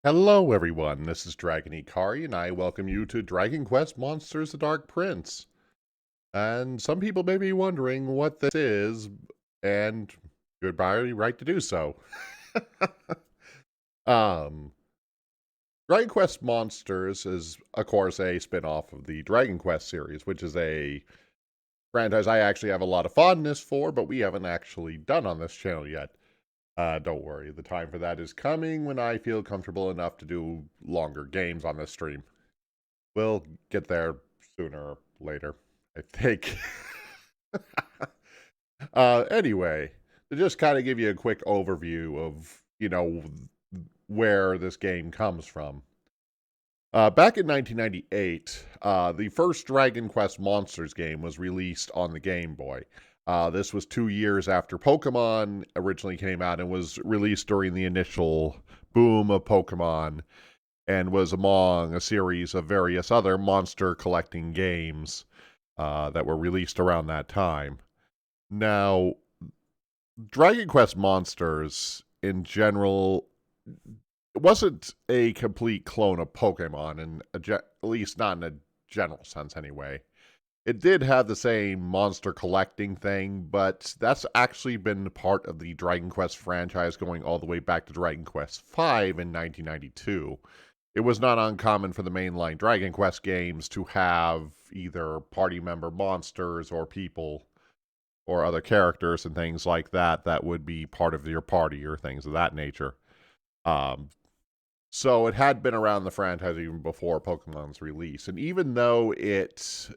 Hello everyone, this is Dragin Hikari, and I welcome you to Dragon Quest Monsters the Dark Prince. And some people may be wondering what this is, and you're by right to do so. um, Dragon Quest Monsters is, of course, a spin-off of the Dragon Quest series, which is a franchise I actually have a lot of fondness for, but we haven't actually done on this channel yet. Don't worry, the time for that is coming when I feel comfortable enough to do longer games on this stream. We'll get there sooner or later, I think. Anyway, to just kind of give you a quick overview of, where this game comes from. Back in 1998, the first Dragon Quest Monsters game was released on the Game Boy. This was 2 years after Pokemon originally came out and was released during the initial boom of Pokemon, and was among a series of various other monster collecting games that were released around that time. Now, Dragon Quest Monsters, in general, it wasn't a complete clone of Pokemon, at least not in a general sense anyway. It did have the same monster collecting thing, but that's actually been part of the Dragon Quest franchise going all the way back to Dragon Quest V in 1992. It was not uncommon for the mainline Dragon Quest games to have either party member monsters or people or other characters and things like that that would be part of your party or things of that nature. Um, so it had been around the franchise even before Pokemon's release. And even though it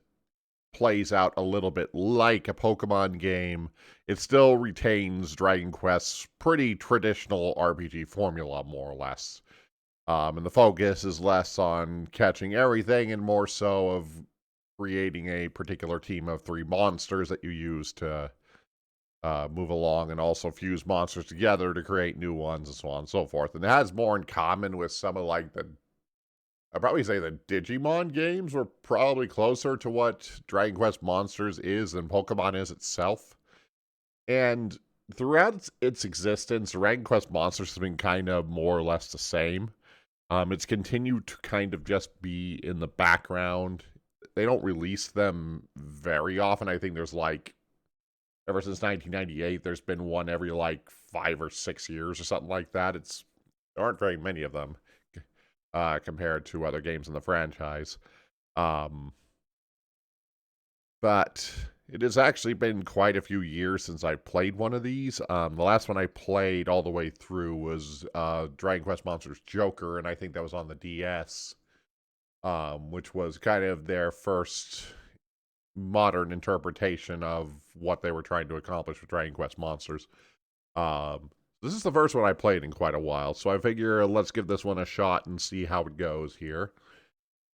plays out a little bit like a Pokemon game, it still retains Dragon Quest's pretty traditional RPG formula, more or less. And the focus is less on catching everything and more so of creating a particular team of 3 monsters that you use to move along, and also fuse monsters together to create new ones, and so on and so forth. And it has more in common with some of like I'd probably say the Digimon games were probably closer to what Dragon Quest Monsters is than Pokemon is itself. And throughout its existence, Dragon Quest Monsters has been kind of more or less the same. It's continued to kind of just be in the background. They don't release them very often. I think there's like, ever since 1998, there's been one every like 5 or 6 years or something like that. There aren't very many of them compared to other games in the franchise. But it has actually been quite a few years since I played one of these. The last one I played all the way through was Dragon Quest Monsters Joker, and I think that was on the DS, which was kind of their first modern interpretation of what they were trying to accomplish with Dragon Quest Monsters. This is the first one I played in quite a while, so I figure let's give this one a shot and see how it goes here.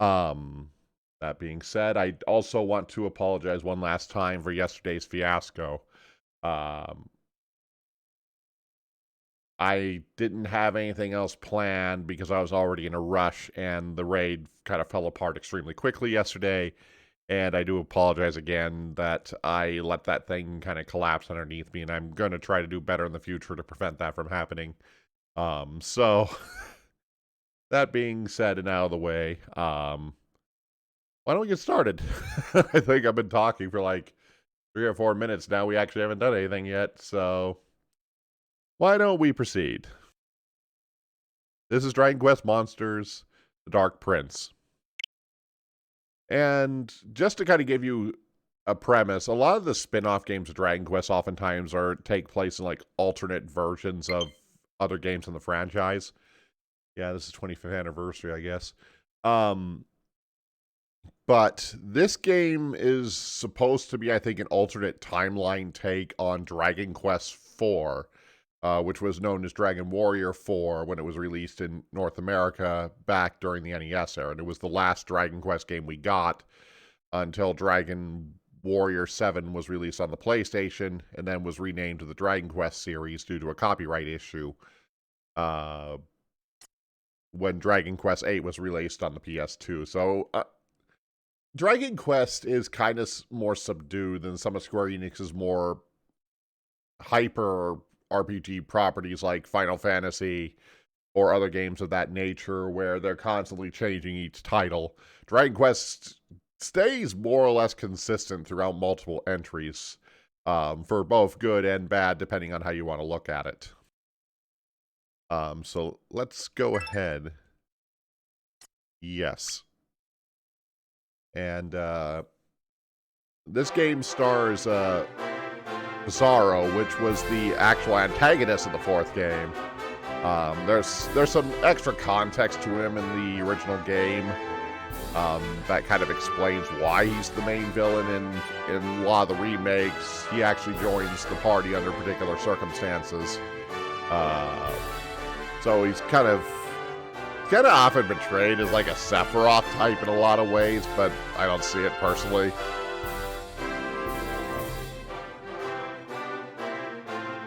That being said, I also want to apologize one last time for yesterday's fiasco. I didn't have anything else planned because I was already in a rush, and the raid kind of fell apart extremely quickly yesterday. And I do apologize again that I let that thing kind of collapse underneath me, and I'm going to try to do better in the future to prevent that from happening. So, that being said and out of the way, why don't we get started? I think I've been talking for like 3 or 4 minutes now. We actually haven't done anything yet, so why don't we proceed? This is Dragon Quest Monsters, The Dark Prince. And just to kind of give you a premise, a lot of the spin-off games of Dragon Quest oftentimes take place in like alternate versions of other games in the franchise. Yeah, this is 25th anniversary, I guess. But this game is supposed to be, I think, an alternate timeline take on Dragon Quest IV, which was known as Dragon Warrior 4 when it was released in North America back during the NES era. And it was the last Dragon Quest game we got until Dragon Warrior 7 was released on the PlayStation and then was renamed to the Dragon Quest series due to a copyright issue when Dragon Quest 8 was released on the PS2. So Dragon Quest is kind of more subdued than some of Square Enix's more hyper RPG properties like Final Fantasy, or other games of that nature where they're constantly changing each title. Dragon Quest stays more or less consistent throughout multiple entries, for both good and bad, depending on how you want to look at it. So let's go ahead. Yes. And this game stars Pizarro, which was the actual antagonist of the fourth game. There's some extra context to him in the original game that kind of explains why he's the main villain in a lot of the remakes. He actually joins the party under particular circumstances. So he's kind of often portrayed as like a Sephiroth type in a lot of ways, but I don't see it personally.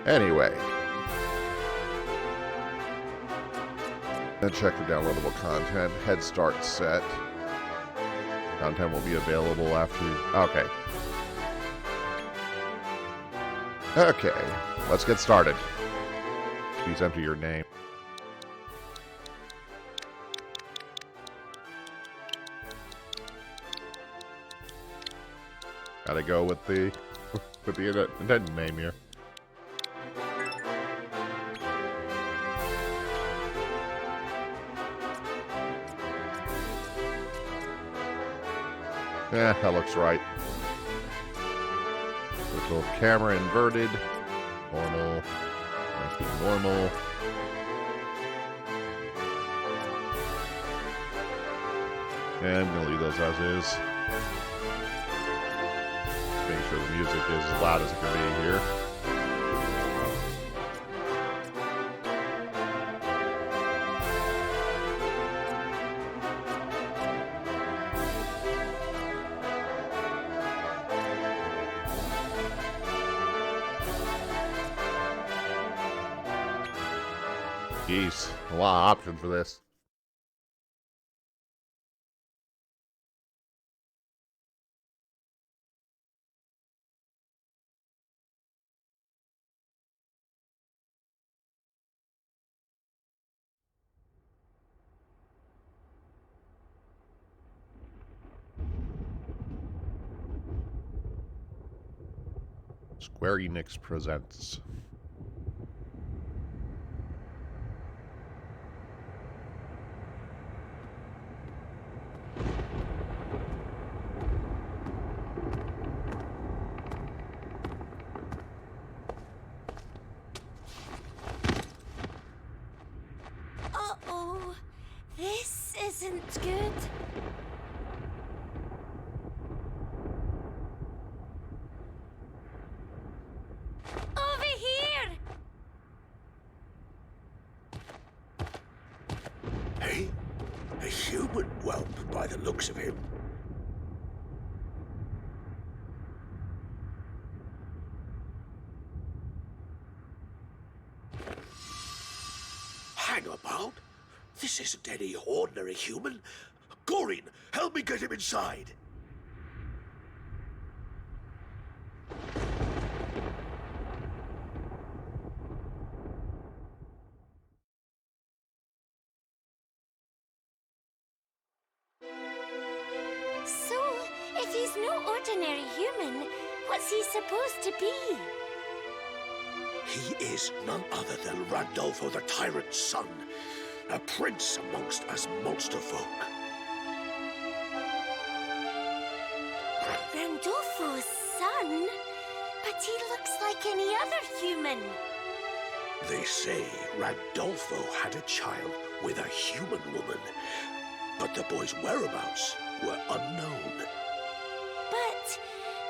Anyway, and check the downloadable content. Head Start set. Content will be available after. Okay, let's get started. Please enter your name. Gotta go with the intended name here. Yeah, that looks right. Little camera inverted. Normal. Must be normal. And I'm gonna leave those as is. Make sure the music is as loud as it can be here. Jeez, a lot of options for this. Square Enix presents. Uh-oh, this isn't good. A human whelp by the looks of him. Hang about. This isn't any ordinary human. Gorin, help me get him inside. So, if he's no ordinary human, what's he supposed to be? He is none other than Randolfo the Tyrant's son, a prince amongst us monster folk. Randolfo's son? But he looks like any other human. They say Randolfo had a child with a human woman, but the boy's whereabouts were unknown. But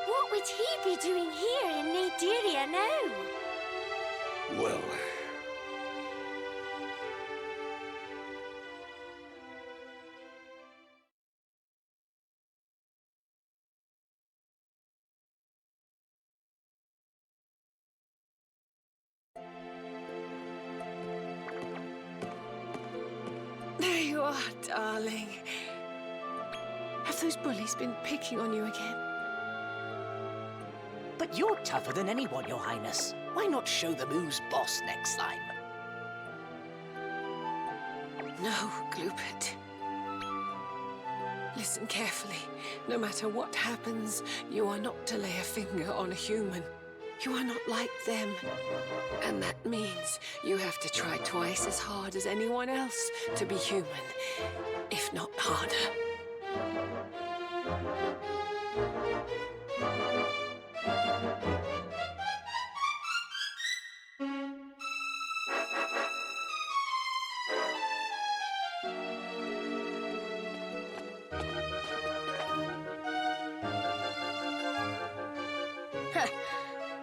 what would he be doing here in Naderia now? Well... There you are, darling. Have those bullies been picking on you again? But you're tougher than anyone, Your Highness. Why not show them who's boss next time? No, Gloopet. Listen carefully. No matter what happens, you are not to lay a finger on a human. You are not like them. And that means you have to try twice as hard as anyone else to be human, if not harder.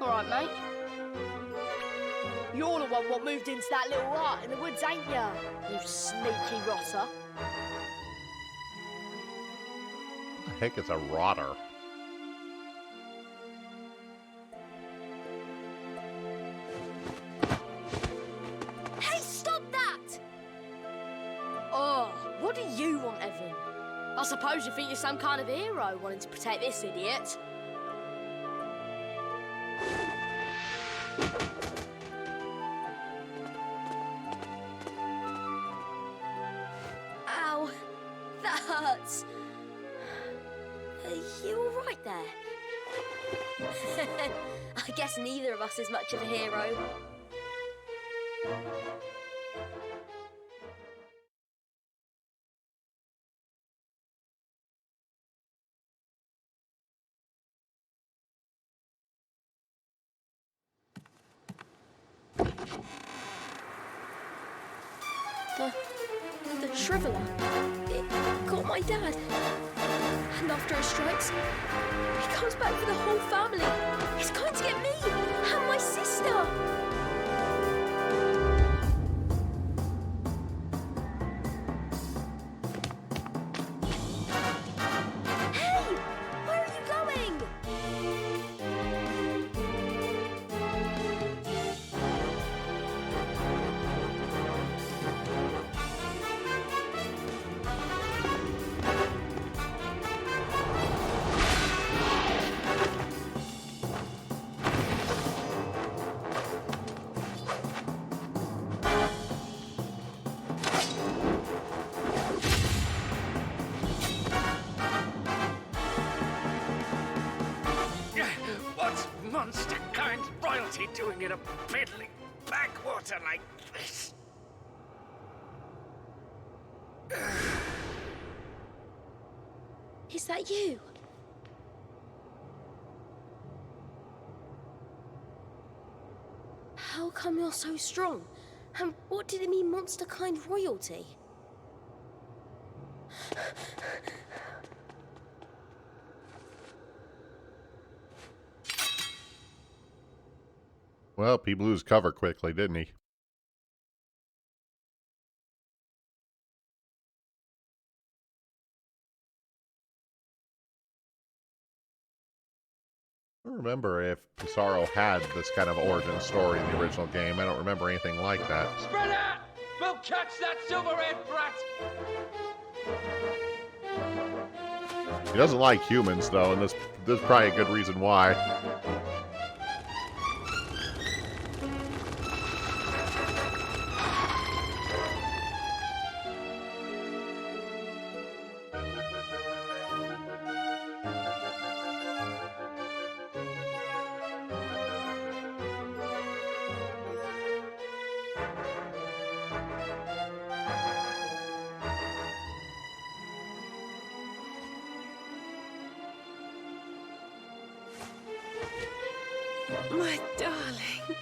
All right, mate. You're the one what moved into that little hut in the woods, ain't ya? You sneaky rotter. The heck is a rotter? Hey, stop that! Oh, what do you want, Evan? I suppose you think you're some kind of hero wanting to protect this idiot. Ow, that hurts. Are you all right there? I guess neither of us is much of a hero. The shriveler. It got my dad. And after it strikes, he comes back for the whole family. He's going to get me and my sister. Hey! Where are you going? What's monster kind royalty doing in a piddling backwater like this? Is that you? How come you're so strong? And what did it mean, monster kind royalty? Well, he blew his cover quickly, didn't he? I don't remember if Pissarro had this kind of origin story in the original game. I don't remember anything like that. Spread out! We'll catch that silver-haired brat! He doesn't like humans, though, and this is probably a good reason why. My darling,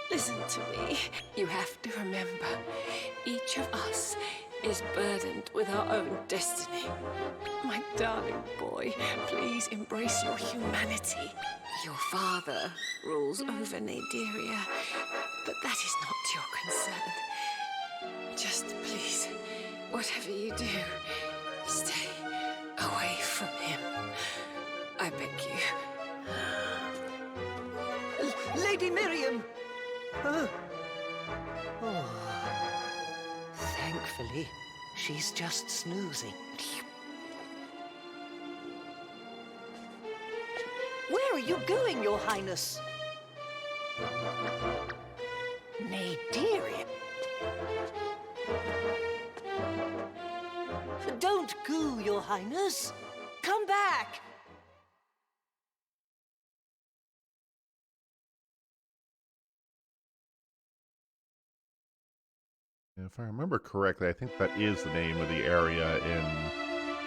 listen to me. You have to remember, each of us is burdened with our own destiny. My darling boy, please embrace your humanity. Your father rules over Naderia, but that is not your concern. Just please, whatever you do, stay away from him. I beg you. Lady Miriam! Oh. Thankfully, she's just snoozing. Where are you going, Your Highness? Naderia? Don't go, Your Highness. Come back! If I remember correctly, I think that is the name of the area in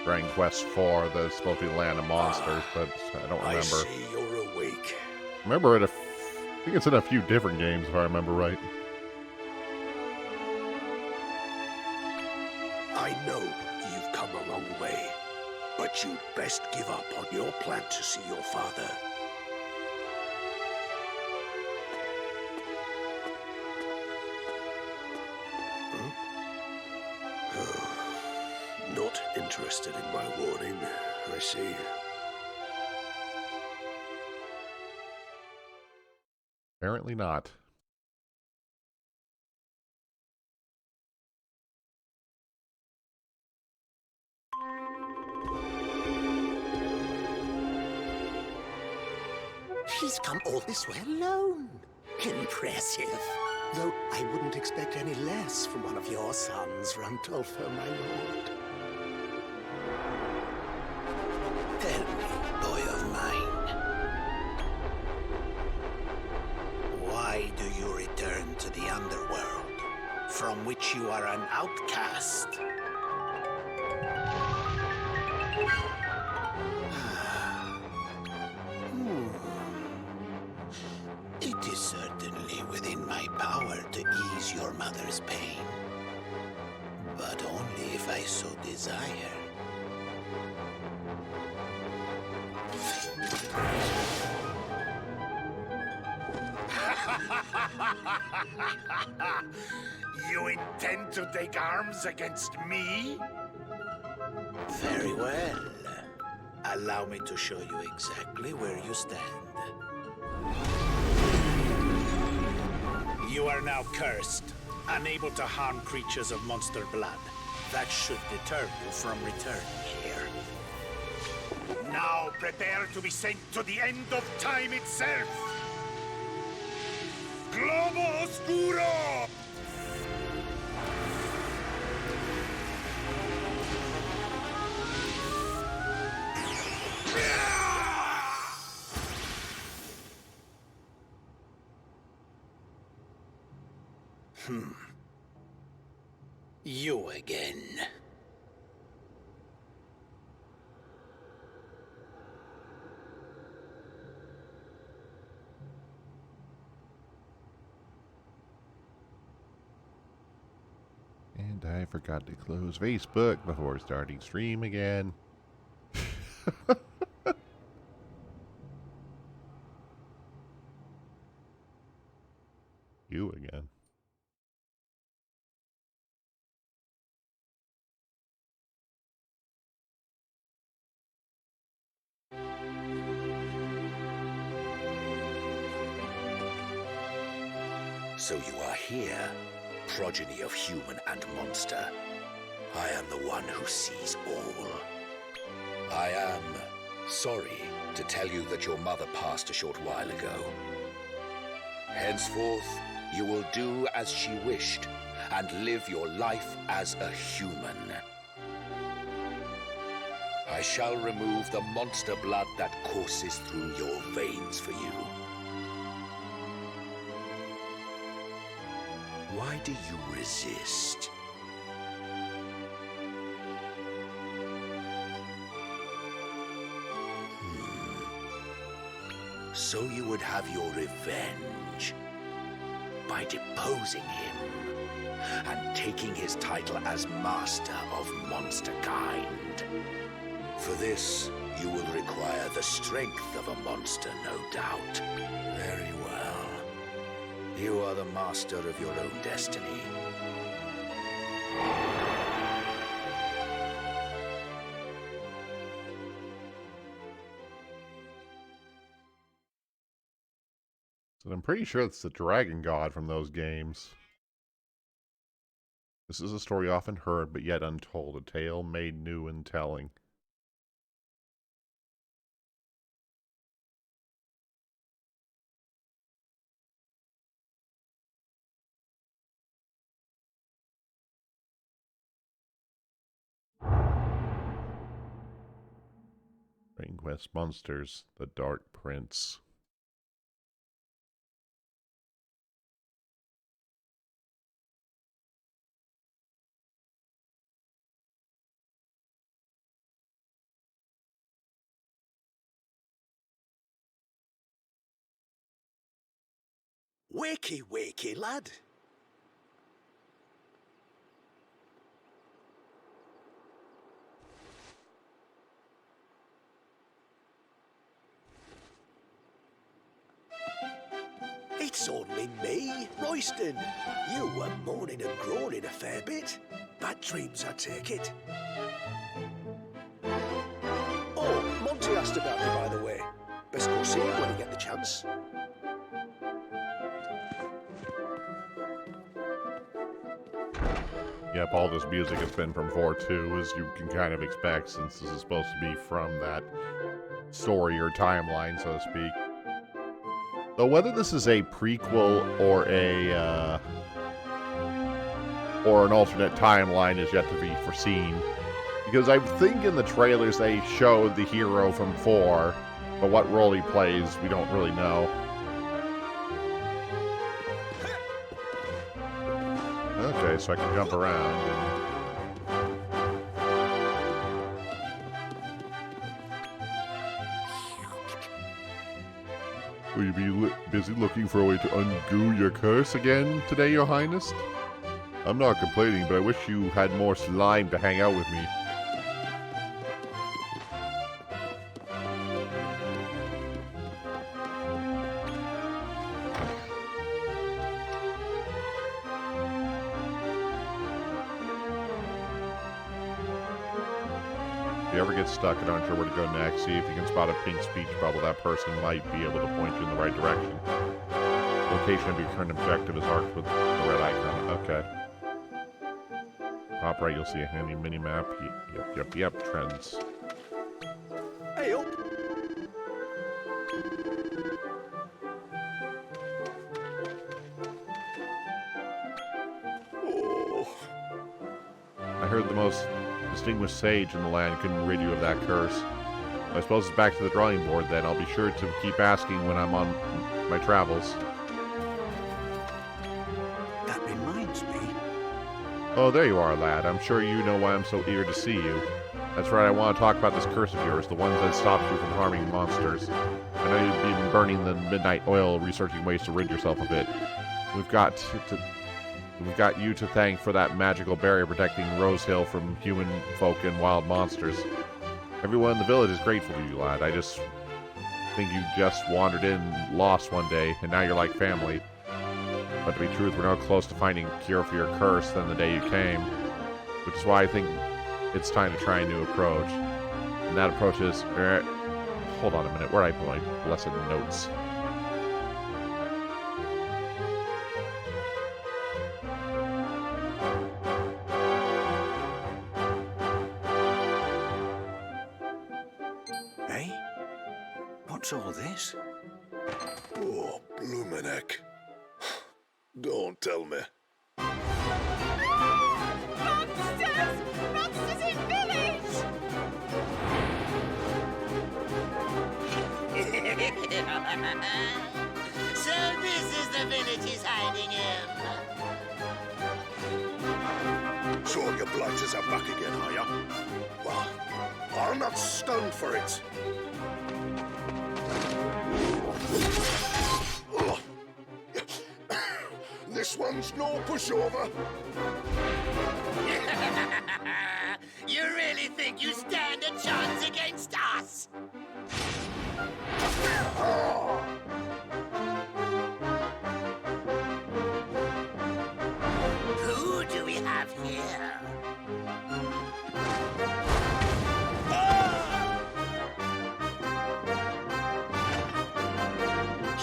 Dragon Quest IV that's supposed to be the Land of Monsters, but I don't remember. I see you're awake. Remember it? I think it's in a few different games, if I remember right. I know you've come a long way, but you'd best give up on your plan to see your father. Not interested in my warning, I see. Apparently not. She's come all this way alone. Impressive. Though I wouldn't expect any less from one of your sons, Randolpho, my lord. Tell me, boy of mine, why do you return to the underworld, from which you are an outcast? It is certainly within my power to ease your mother's pain, but only if I so desire. You intend to take arms against me? Very well. Allow me to show you exactly where you stand. You are now cursed, unable to harm creatures of monster blood. That should deter you from returning here. Now prepare to be sent to the end of time itself! Globo Oscuro! You again. And I forgot to close Facebook before starting stream again. You again. So you are here, progeny of human and monster. I am the one who sees all. I am sorry to tell you that your mother passed a short while ago. Henceforth, you will do as she wished and live your life as a human. I shall remove the monster blood that courses through your veins for you. Why do you resist? So you would have your revenge by deposing him and taking his title as Master of Monster Kind. For this, you will require the strength of a monster, no doubt. Very well. You are the master of your own destiny. So I'm pretty sure it's the dragon god from those games. This is a story often heard but yet untold, a tale made new in telling. Dragon Quest Monsters, The Dark Prince. Wakey, wakey, lad. It's only me, Royston. You were moaning and groaning a fair bit. Bad dreams, I take it. Oh, Monty asked about me, by the way. Best go see him when you get the chance. Yep, all this music has been from 4.2, as you can kind of expect, since this is supposed to be from that story or timeline, so to speak. Though whether this is a prequel or an alternate timeline is yet to be foreseen. Because I think in the trailers they showed the hero from 4, but what role he plays, we don't really know. Okay, so I can jump around. Will you be busy looking for a way to undo your curse again today, Your Highness? I'm not complaining, but I wish you had more slime to hang out with me. If you ever get stuck and aren't sure where to go next, see if you can spot a pink speech bubble. That person might be able to point you in the right direction. Location of your current objective is marked with the red icon. Okay. Top right, you'll see a handy mini-map. Yep. Trends. Hey, up. Oh. I heard the most distinguished sage in the land couldn't rid you of that curse. I suppose it's back to the drawing board then. I'll be sure to keep asking when I'm on my travels. That reminds me. Oh, there you are, lad. I'm sure you know why I'm so eager to see you. That's right, I want to talk about this curse of yours, the one that stops you from harming monsters. I know you've been burning the midnight oil, researching ways to rid yourself of it. We've got you to thank for that magical barrier protecting Rose Hill from human folk and wild monsters. Everyone in the village is grateful to you, lad. I just think you just wandered in lost one day, and now you're like family. But to be truth, we're no close to finding a cure for your curse than the day you came. Which is why I think it's time to try a new approach. And that approach is... hold on a minute, where did I put my blessed notes? Hey? What's all this? Oh, bloomin' heck. Don't tell me. Monsters! Monsters in village! So this is the village he's hiding in. So your blighters are back again, are ya? Well, I'll not stand for it. Ugh. This one's no pushover. You really think you stand a chance against us? Who do we have here?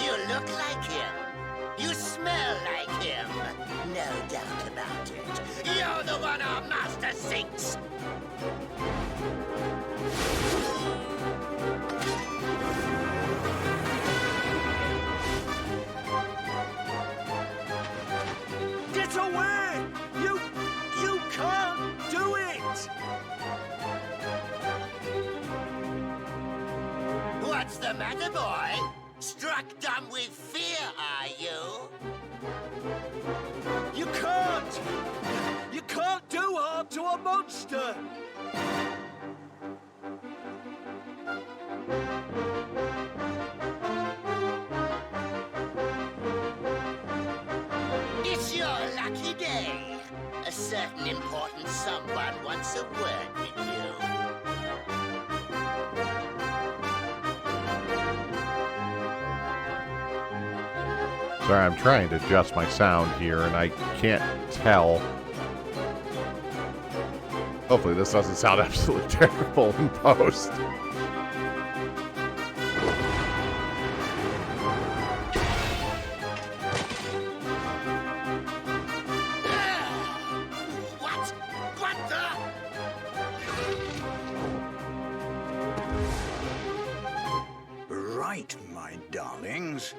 You look like him. You smell like him. No doubt about it. You're the one our master seeks. Get away! You can't do it! matter, boy? Struck dumb with fear, are you? You can't! You can't do harm to a monster! It's your lucky day. A certain important someone wants a word with you. Sorry, I'm trying to adjust my sound here, and I can't tell. Hopefully this doesn't sound absolutely terrible in post. What the? Right, my darlings.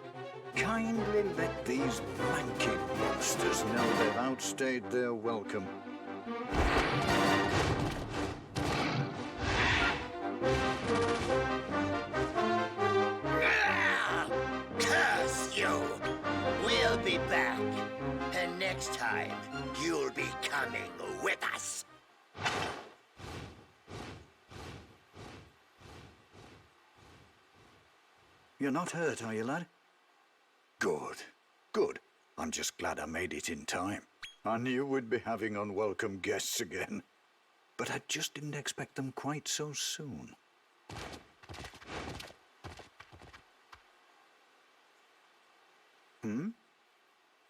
Kindly let these manky monsters know they've outstayed their welcome. Curse you! We'll be back. And next time, you'll be coming with us. You're not hurt, are you, lad? Good. Good. I'm just glad I made it in time. I knew we'd be having unwelcome guests again. But I just didn't expect them quite so soon.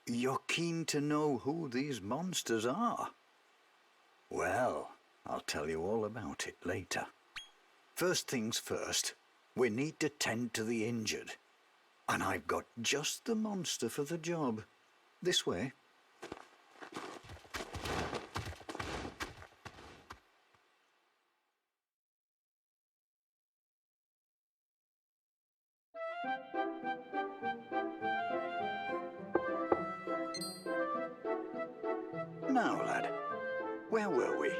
You're keen to know who these monsters are? Well, I'll tell you all about it later. First things first, we need to tend to the injured. And I've got just the monster for the job. This way. Now, lad, where were we?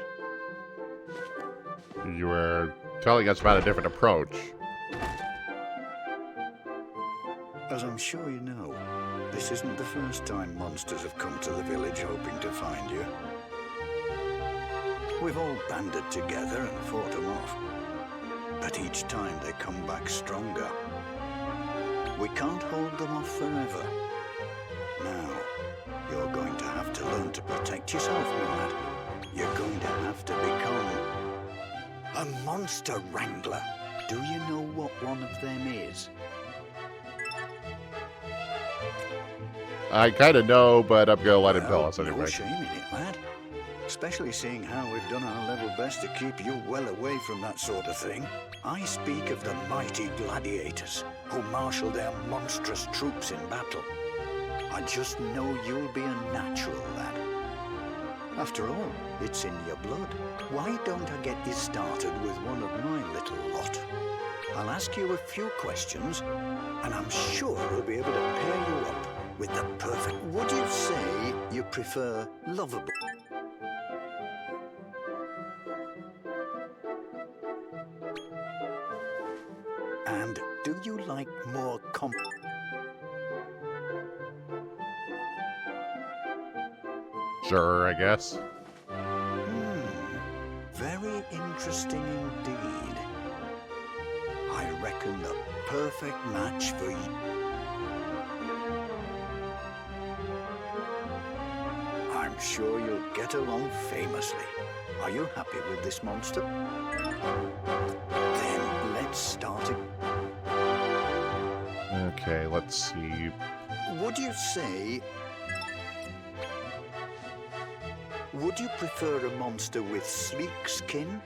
You were telling us about a different approach. As I'm sure you know, this isn't the first time monsters have come to the village hoping to find you. We've all banded together and fought them off. But each time they come back stronger. We can't hold them off forever. Now, you're going to have to learn to protect yourself, my lad. You're going to have to become a monster wrangler. Do you know what one of them is? I kind of know, but I'm going to let him tell Well, us anyway. no shame in it, lad. Especially seeing how we've done our level best to keep you well away from that sort of thing. I speak of the mighty gladiators who marshal their monstrous troops in battle. I just know you'll be a natural, lad. After all, it's in your blood. Why don't I get you started with one of my little lot? I'll ask you a few questions, and I'm sure we'll be able to pair you up with the perfect... Would you say you prefer lovable? And do you like more Sure, I guess. Very interesting indeed. I reckon the perfect match for you. I'm sure you'll get along famously. Are you happy with this monster? Then let's start it. Okay, let's see. Would you say... Would you prefer a monster with sleek skin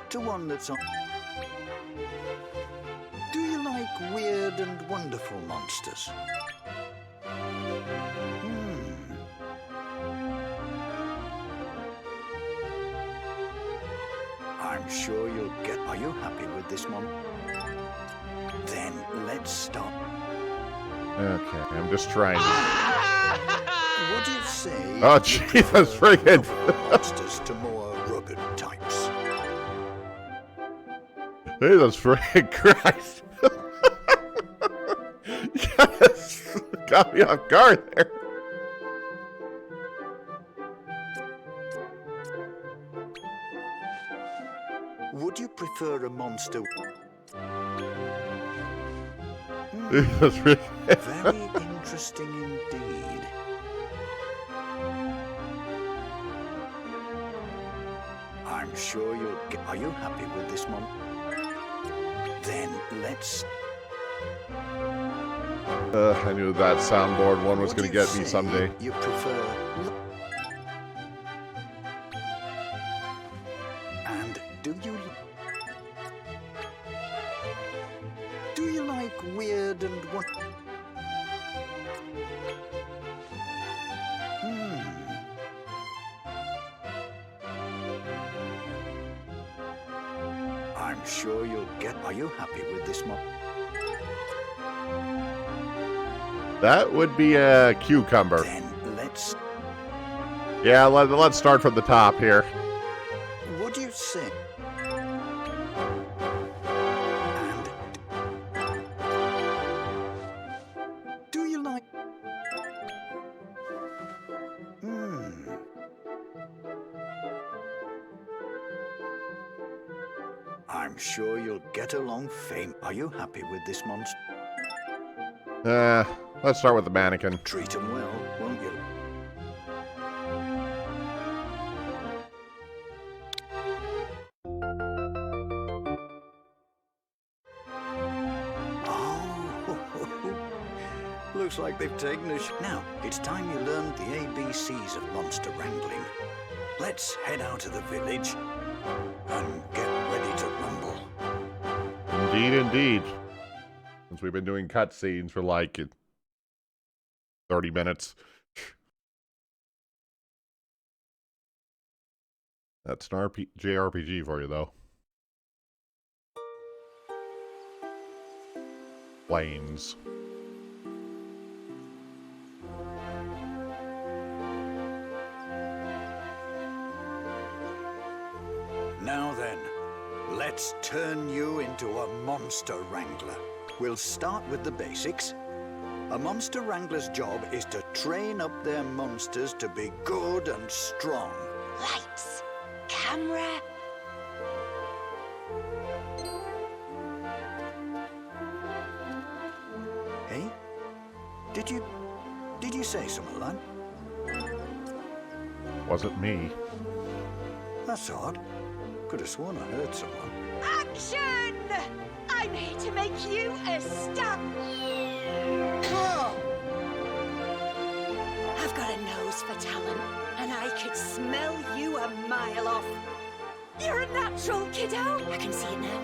to one that's on... Do you like weird and wonderful monsters? I'm sure you'll get... Are you happy with this one? Then let's start. Okay, I'm just trying to... Would you say... Oh, Jesus friggin'! monsters to more rugged types? Jesus friggin' Christ! caught me off guard there. Would you prefer a monster? That's really Very interesting indeed. I'm sure you'll get... Are you happy with this one? Then let's... I knew that soundboard one was Would going to you get me say someday. You prefer... And do you like weird and what? I'm sure you'll get... Are you happy with this mod? That would be a cucumber. Then let's... Yeah, let's start from the top here. Would you say... And... Do you like... I'm sure you'll get along fame. Are you happy with this monster? Let's start with the mannequin. Treat him well, won't you? Oh, looks like they've taken a Now, it's time you learned the ABCs of monster wrangling. Let's head out to the village and get ready to rumble. Indeed, indeed. Since we've been doing cutscenes for like 30 minutes. That's an JRPG for you, though. Plains. Now then, let's turn you into a monster wrangler. We'll start with the basics. A monster wrangler's job is to train up their monsters to be good and strong. Lights, camera. Hey? Did you say something, lad? Wasn't me. That's odd. Could have sworn I heard someone. Action! I'm here to make you a star. I've got a nose for talent, and I could smell you a mile off. You're a natural, kiddo. I can see it now.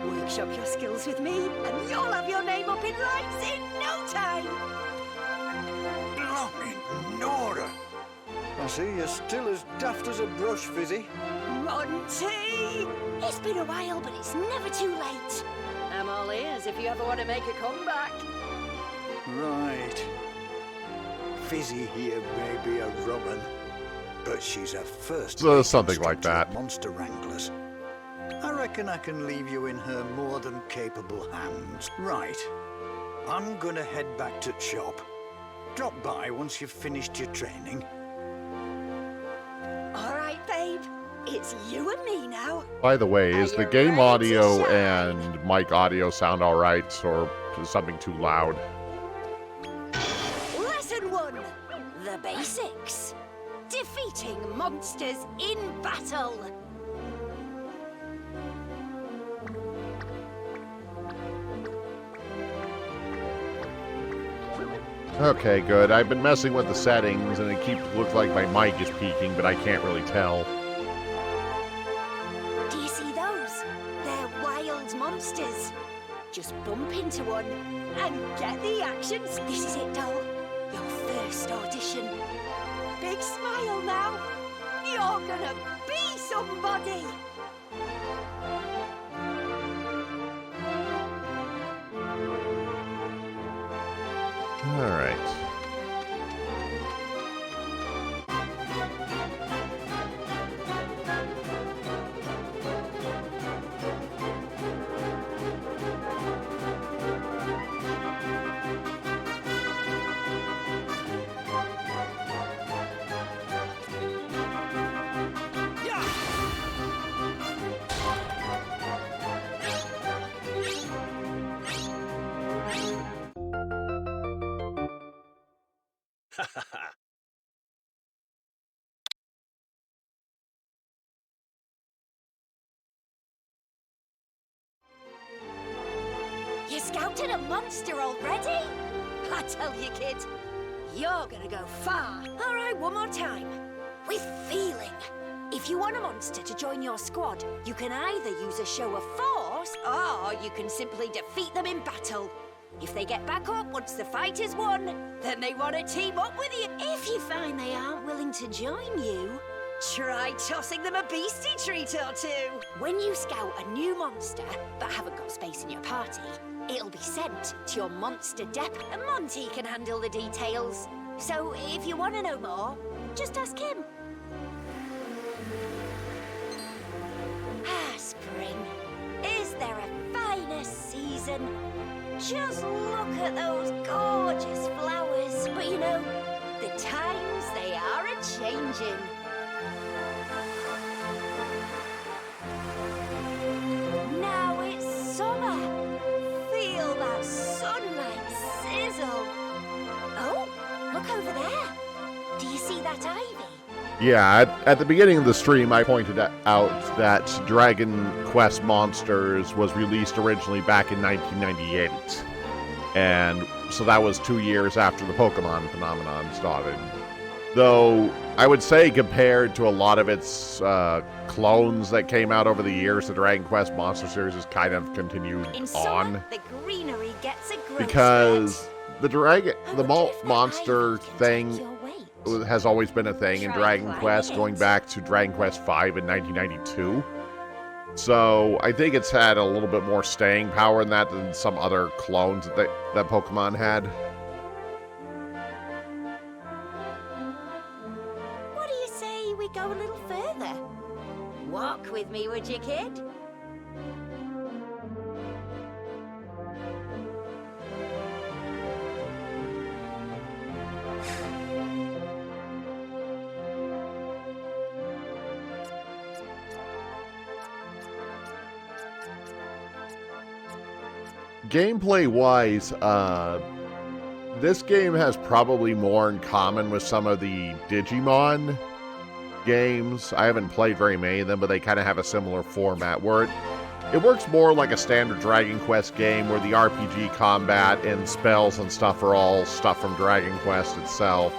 Workshop your skills with me, and you'll have your name up in lights in no time. Blimey, Nora! I see you're still as daft as a brush, Fizzy. Monty! It's been a while, but it's never too late. I'm all ears if you ever want to make a comeback. Right. Fizzy here may be a Robin, but she's a first. So something like that. Monster wranglers. I reckon I can leave you in her more than capable hands. Right. I'm gonna head back to shop. Drop by once you've finished your training. All right, babe. It's you and me now. By the way, is the game audio and mic audio sound alright, or is something too loud? Lesson 1. The basics. Defeating monsters in battle. Okay, good. I've been messing with the settings, and it looks like my mic is peaking, but I can't really tell. Do you see those? They're wild monsters. Just bump into one and get the action. This is it, doll. Your first audition. Big smile now. You're gonna be somebody. All right. You scouted a monster already? I tell you, kid, you're gonna go far. All right, one more time. With feeling. If you want a monster to join your squad, you can either use a show of force, or you can simply defeat them in battle. If they get back up once the fight is won, then they want to team up with you. If you find they aren't willing to join you, try tossing them a beastie treat or two. When you scout a new monster, but haven't got space in your party, it'll be sent to your monster depot, and Monty can handle the details. So if you want to know more, just ask him. Ah, spring. Is there a finer season? Just look at those gorgeous flowers. But you know, the times, they are a-changing. Now it's summer. Feel that sunlight sizzle. Oh, look over there. Do you see that ivy? Yeah, at the beginning of the stream, I pointed out that Dragon Quest Monsters was released originally back in 1998. And so that was 2 years after the Pokemon phenomenon started. Though, I would say compared to a lot of its clones that came out over the years, the Dragon Quest Monster series has kind of continued In on. summer, the greenery gets a growth Because spurt. the monster thing has always been a thing in Dragon Quest, going back to Dragon Quest V in 1992. So I think it's had a little bit more staying power in that than some other clones that Pokemon had. What do you say we go a little further? Walk with me, would you, kid? Gameplay-wise, this game has probably more in common with some of the Digimon games. I haven't played very many of them, but they kind of have a similar format where it works more like a standard Dragon Quest game where the RPG combat and spells and stuff are all stuff from Dragon Quest itself.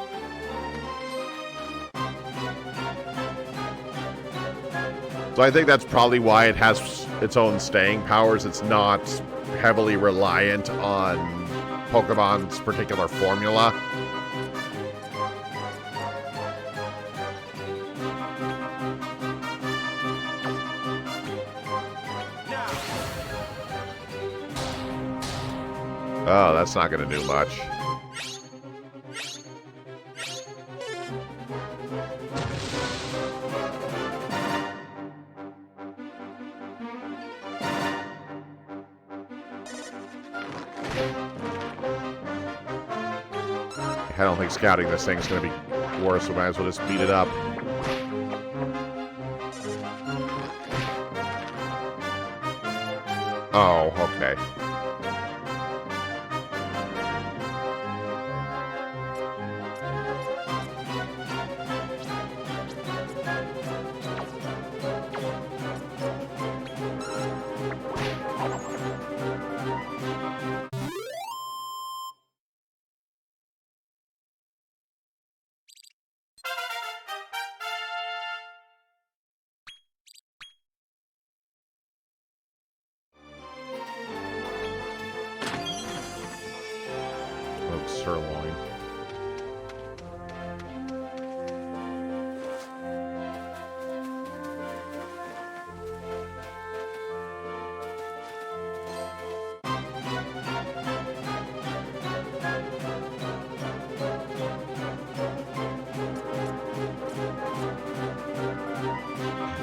So I think that's probably why it has its own staying powers. It's not heavily reliant on Pokemon's particular formula. Oh, that's not going to do much. I don't think scouting this thing is going to be worse, so might as well just beat it up. Oh, okay. Sirloin.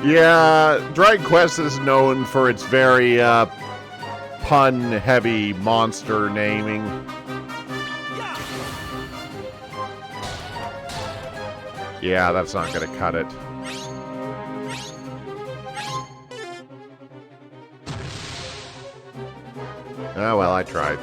Yeah, Dragon Quest is known for its very pun-heavy monster naming. Yeah, that's not going to cut it. Oh, well, I tried.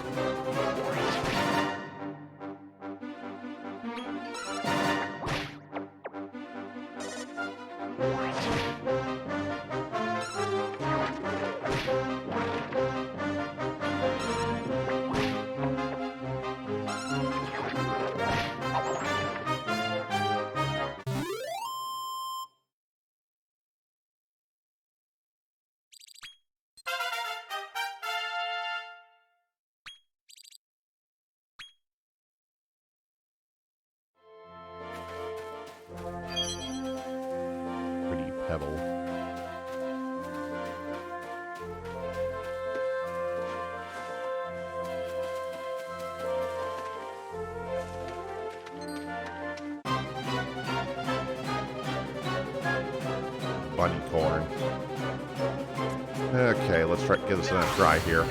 bunny corn. Okay, let's try to get this in a try here.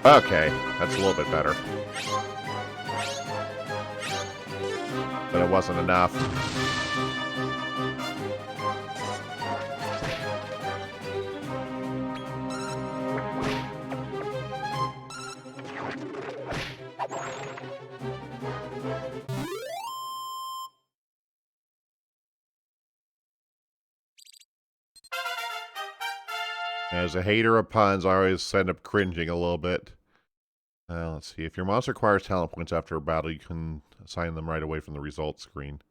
Okay, that's a little bit better. But it wasn't enough. As a hater of puns, I always end up cringing a little bit. Let's see. If your monster acquires talent points after a battle, you can assign them right away from the results screen.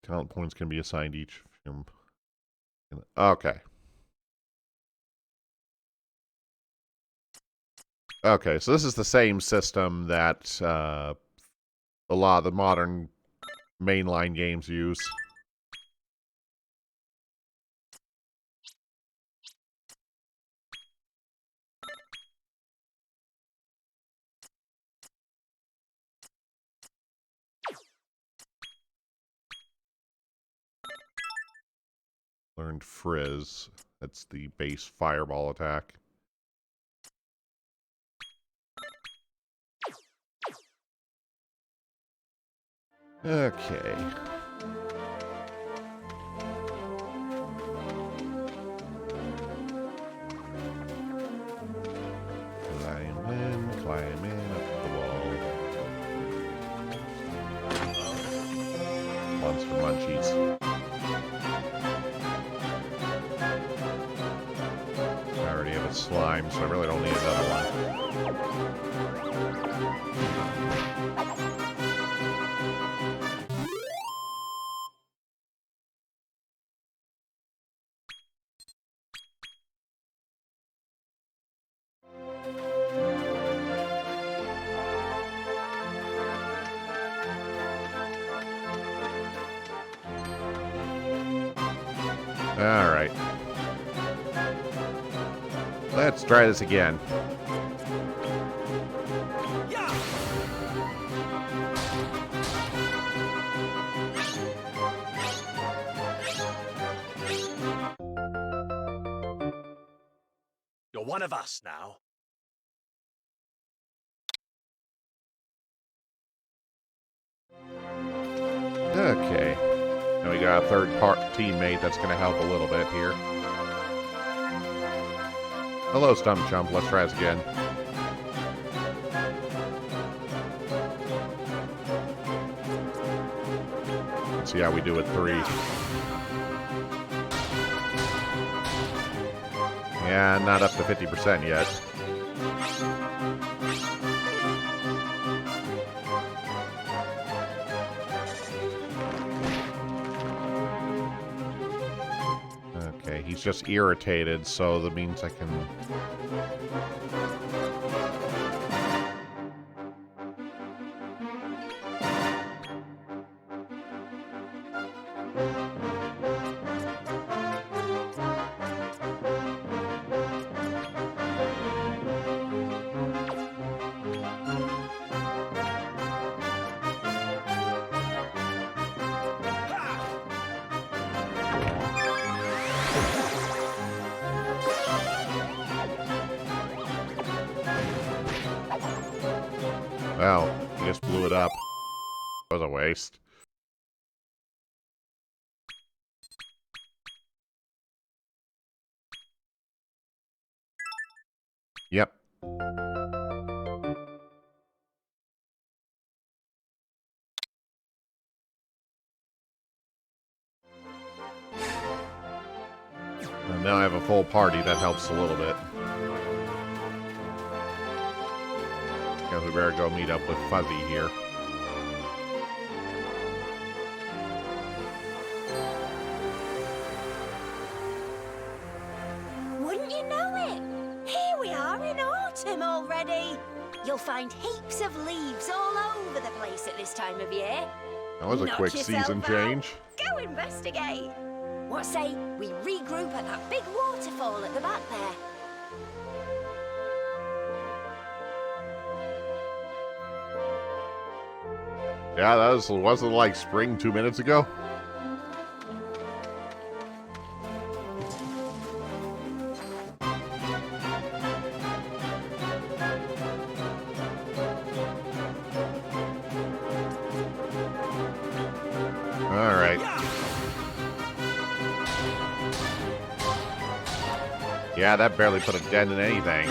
Talent points can be assigned each. Okay. Okay, so this is the same system that a lot of the modern mainline games use. Learned Frizz. That's the base fireball attack. Okay. Climb in up the wall. Monster munchies. I already have a slime, so I really don't need another one. All right. Let's try this again. You're one of us now. Okay. Now we got a third teammate that's going to help a little bit here. Hello, Stump Chump. Let's try this again. Let's see how we do with 3. Yeah, not up to 50% yet. Okay, he's just irritated, so that means I can... Well, he just blew it up. That was a waste. Yep. And now I have a full party. That helps a little bit. Guess we better go meet up with Fuzzy here. Wouldn't you know it? Here we are in autumn already. You'll find heaps of leaves all over the place at this time of year. That was a Knock quick yourself season out. change. Go investigate. What say we regroup at that big waterfall at the back there? Yeah, wasn't like spring 2 minutes ago. All right. Yeah, that barely put a dent in anything.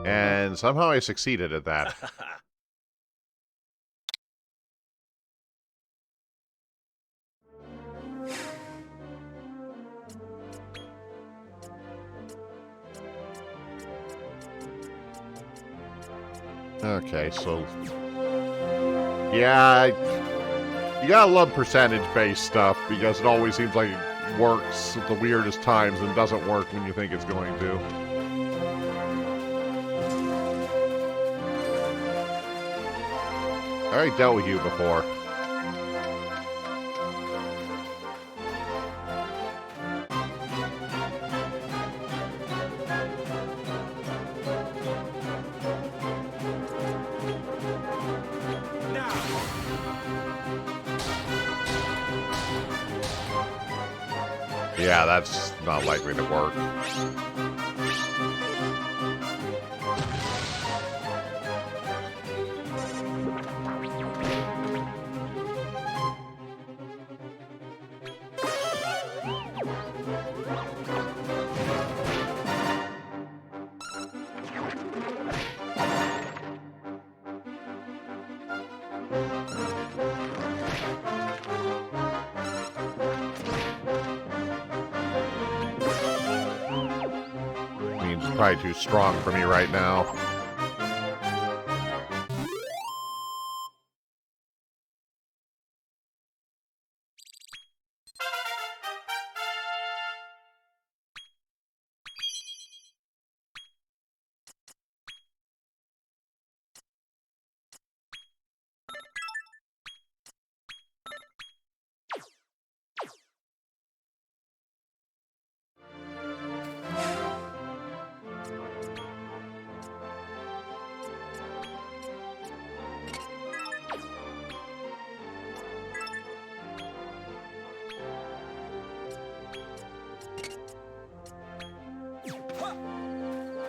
And somehow I succeeded at that. Okay, so... Yeah, you gotta love percentage-based stuff, because it always seems like it works at the weirdest times and doesn't work when you think it's going to. I already dealt with you before. Yeah, that's not likely to work. Probably too strong for me right now.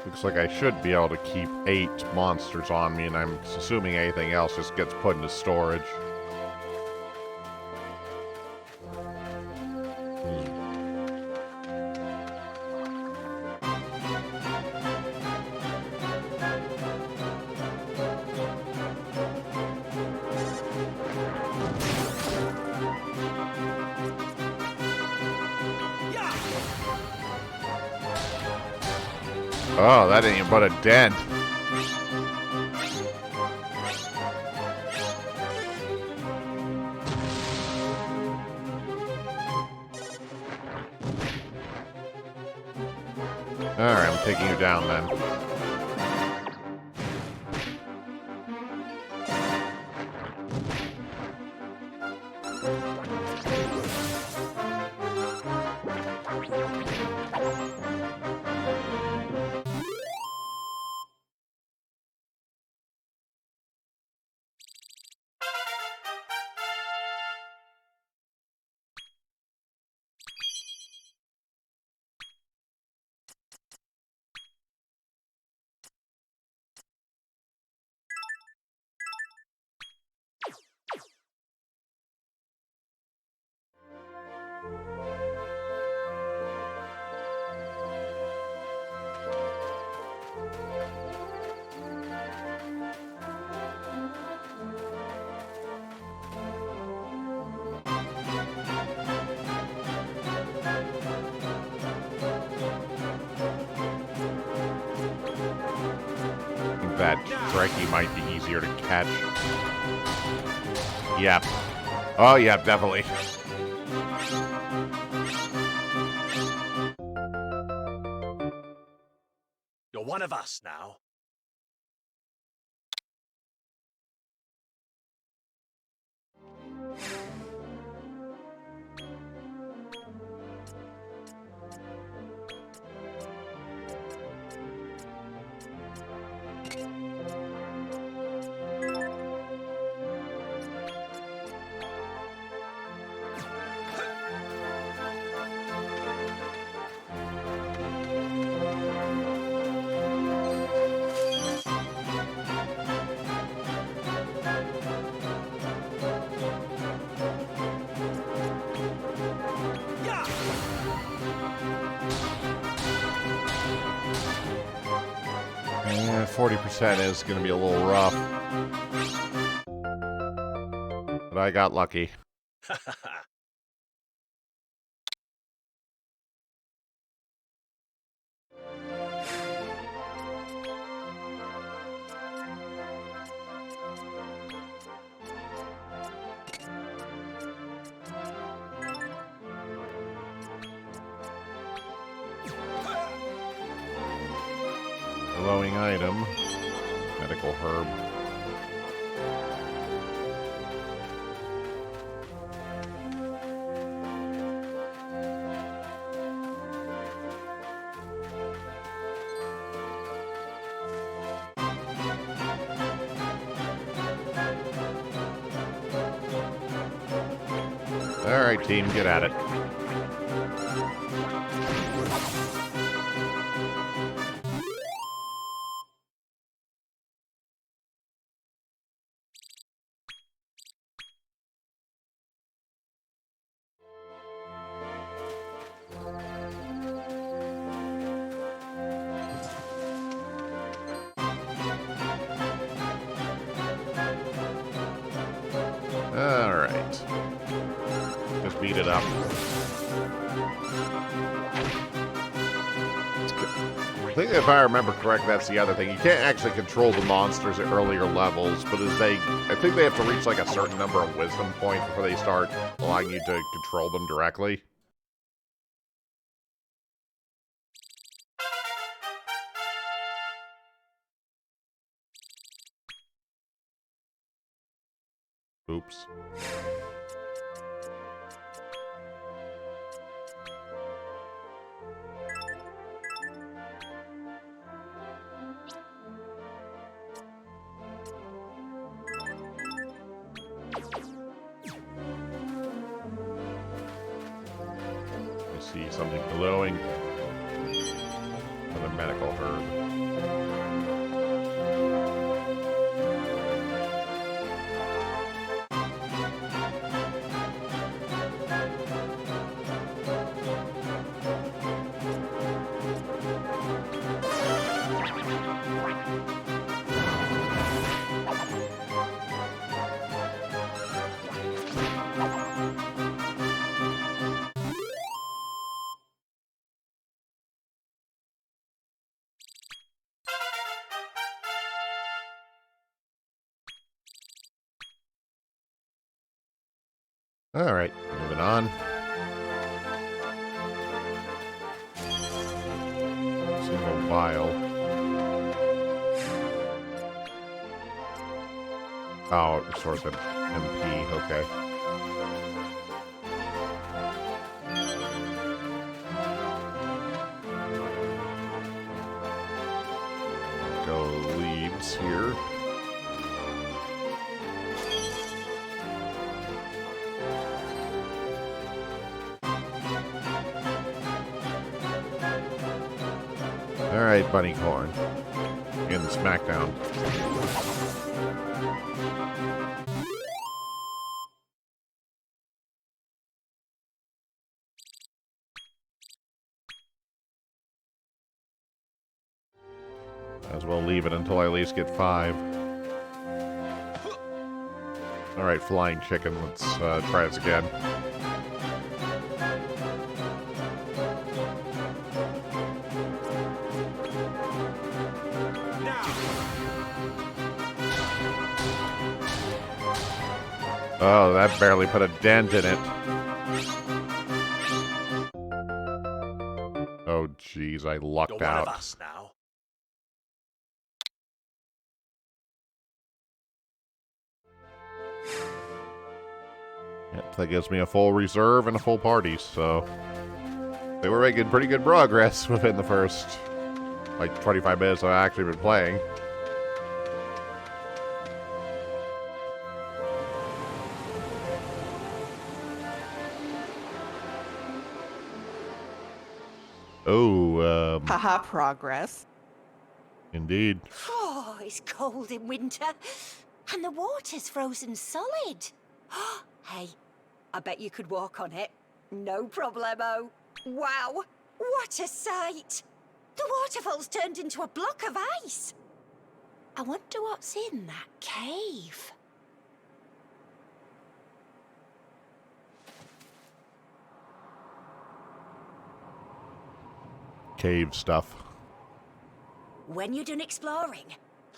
Looks like I should be able to keep 8 monsters on me, and I'm assuming anything else just gets put into storage. Oh, that ain't but a dent. Alright, I'm taking you down then. That Draggy might be easier to catch. Yep. Oh, yeah, definitely. You're one of us now. Yeah, 40% is going to be a little rough. But I got lucky. Glowing item. Medical herb. Alright, team, get at it. Alright. Just beat it up. I think if I remember correctly, that's the other thing. You can't actually control the monsters at earlier levels, but I think they have to reach like a certain number of wisdom points before they start allowing you to control them directly. Oops. I see something glowing. Another medical herb. All right, moving on. Single vial. Oh, source of MP, okay. Go leaves here. Alright, Bunny Corn. In SmackDown. Might as well leave it until I at least get 5. Alright, Flying Chicken. Let's try this again. Oh, that barely put a dent in it. Oh, jeez, I lucked You're one out. of us now. Yep, that gives me a full reserve and a full party, so... They were making pretty good progress within the first, like, 25 minutes I've actually been playing. Oh, Haha, progress. Indeed. Oh, it's cold in winter. And the water's frozen solid. Hey, I bet you could walk on it. No problemo. Wow, what a sight. The waterfall's turned into a block of ice. I wonder what's in that cave. Cave stuff. When you're done exploring,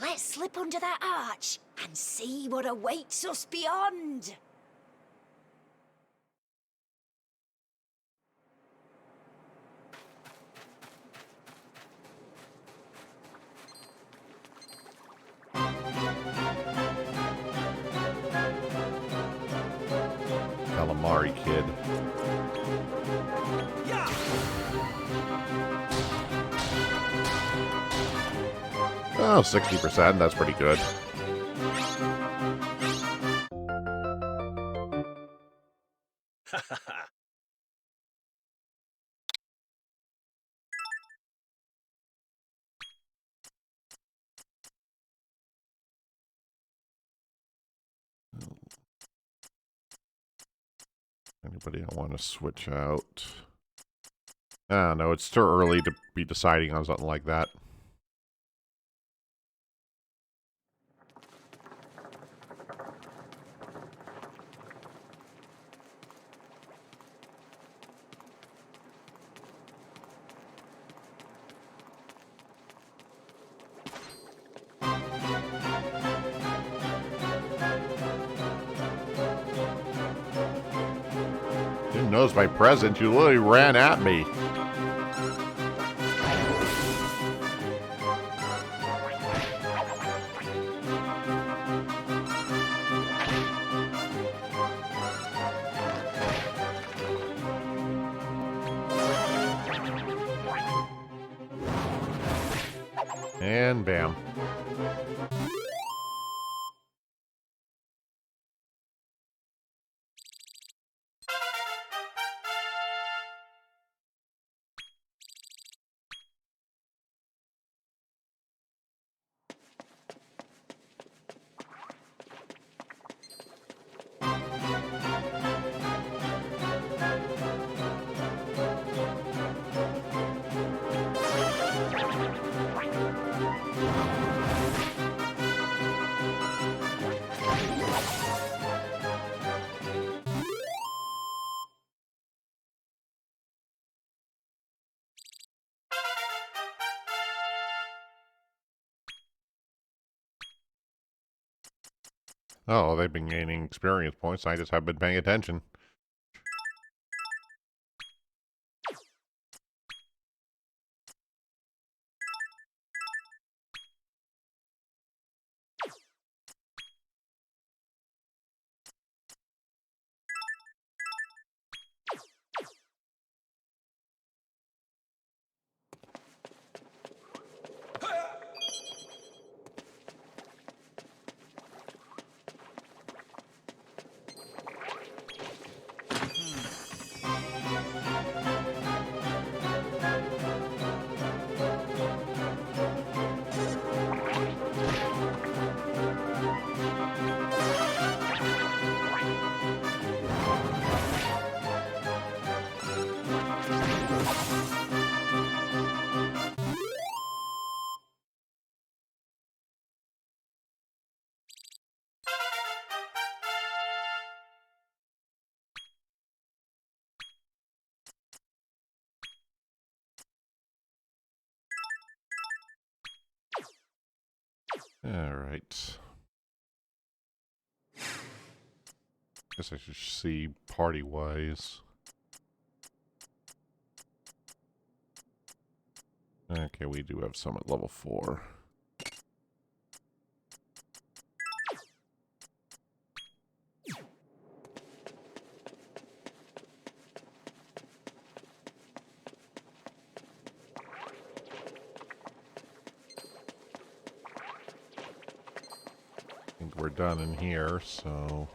let's slip under that arch and see what awaits us beyond. Calamari Kid. Oh, 60%. That's pretty good. Anybody I want to switch out? Ah, no, it's too early to be deciding on something like that. Didn't notice my presence. You literally ran at me. And bam. Oh, they've been gaining experience points. I just haven't been paying attention. All right. Guess I should see party-wise. Okay, we do have some at level 4. I think we're done in here, so...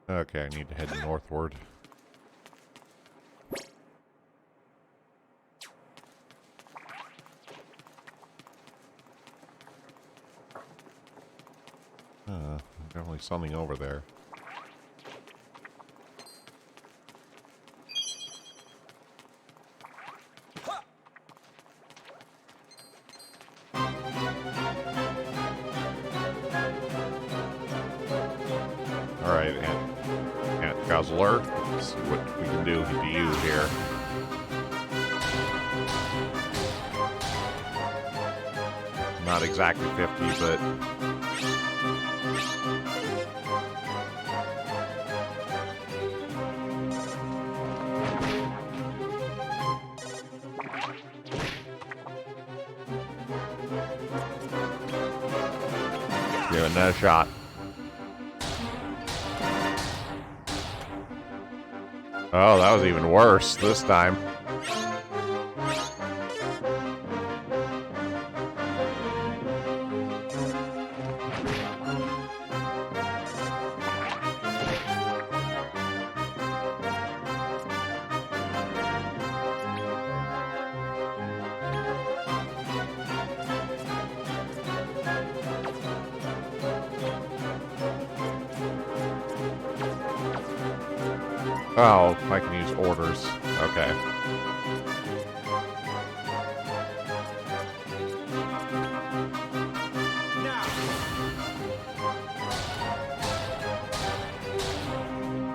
Okay, I need to head northward. Definitely something over there. puzzler. Let's see what we can do to you here. Not exactly 50, but... Give it another shot. Oh, that was even worse this time. Oh, I can use orders. Okay.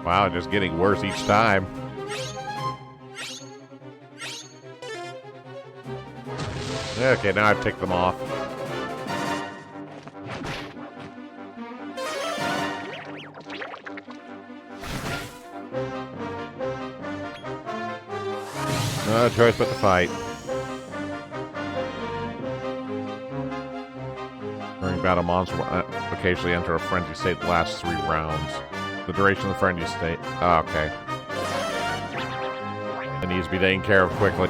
Wow, just getting worse each time. Okay, now I've ticked them off. No choice but to fight. During battle, monster will occasionally enter a frenzy state that lasts 3 rounds. The duration of the frenzy state. Oh, okay. It needs to be taken care of quickly.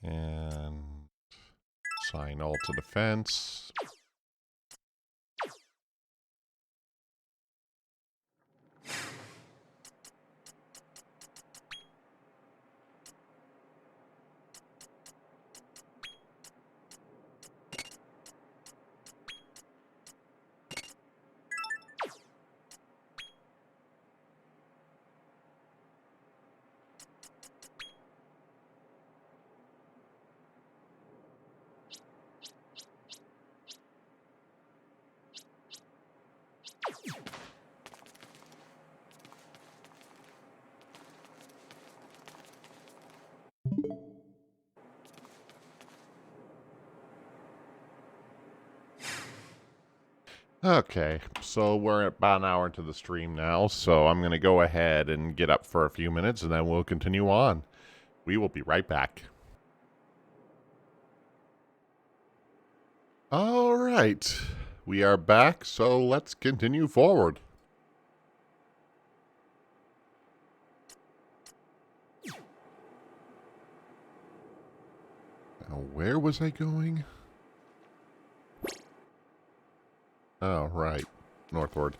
And assign all to defense. Okay, so we're about an hour into the stream now, so I'm going to go ahead and get up for a few minutes, and then we'll continue on. We will be right back. All right, we are back, so let's continue forward. Now, where was I going? Oh, right. Northward.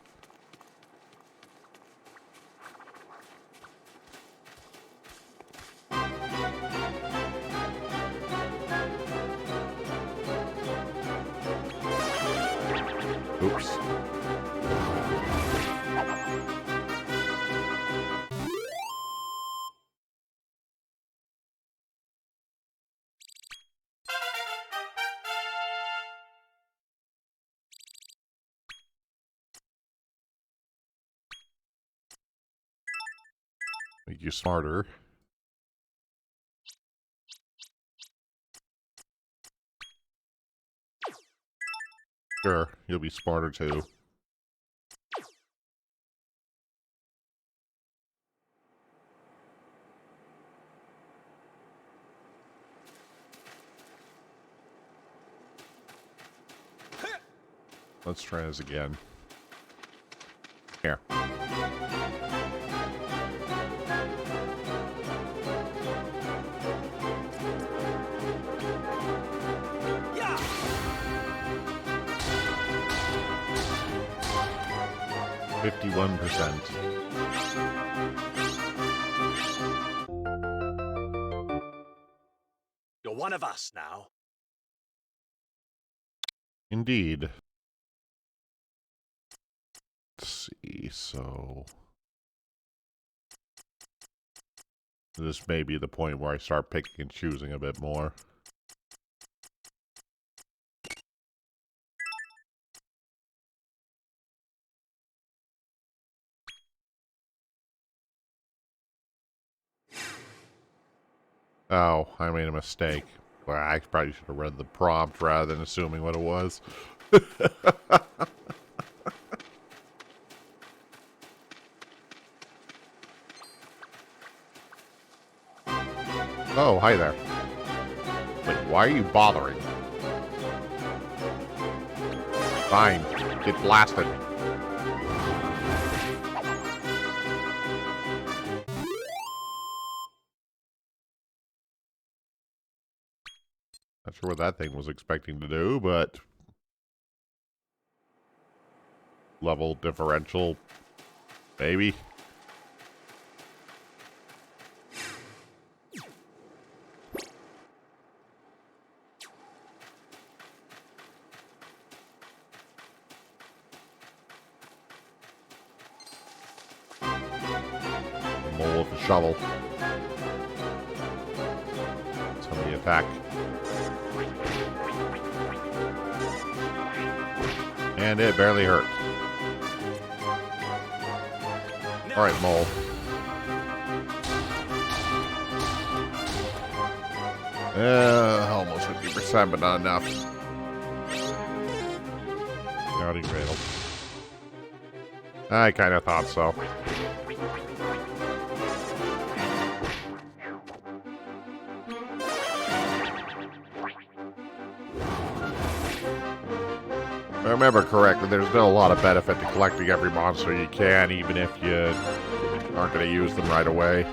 Oops. Make you smarter. Sure, you'll be smarter too. Let's try this again. Here. 51%. You're one of us now. Indeed. Let's see, so... This may be the point where I start picking and choosing a bit more. Oh, I made a mistake. Well, I probably should have read the prompt rather than assuming what it was. Oh, hi there. Wait, why are you bothering? Fine. Get blasted. Not sure what that thing was expecting to do, but... Level differential, maybe? Mole with the shovel. Somebody attack. And it barely hurt. Alright, mole. Almost 50%, but not enough. Already failed. I kind of thought so. If I remember correctly, there's still a lot of benefit to collecting every monster you can, even if you aren't going to use them right away.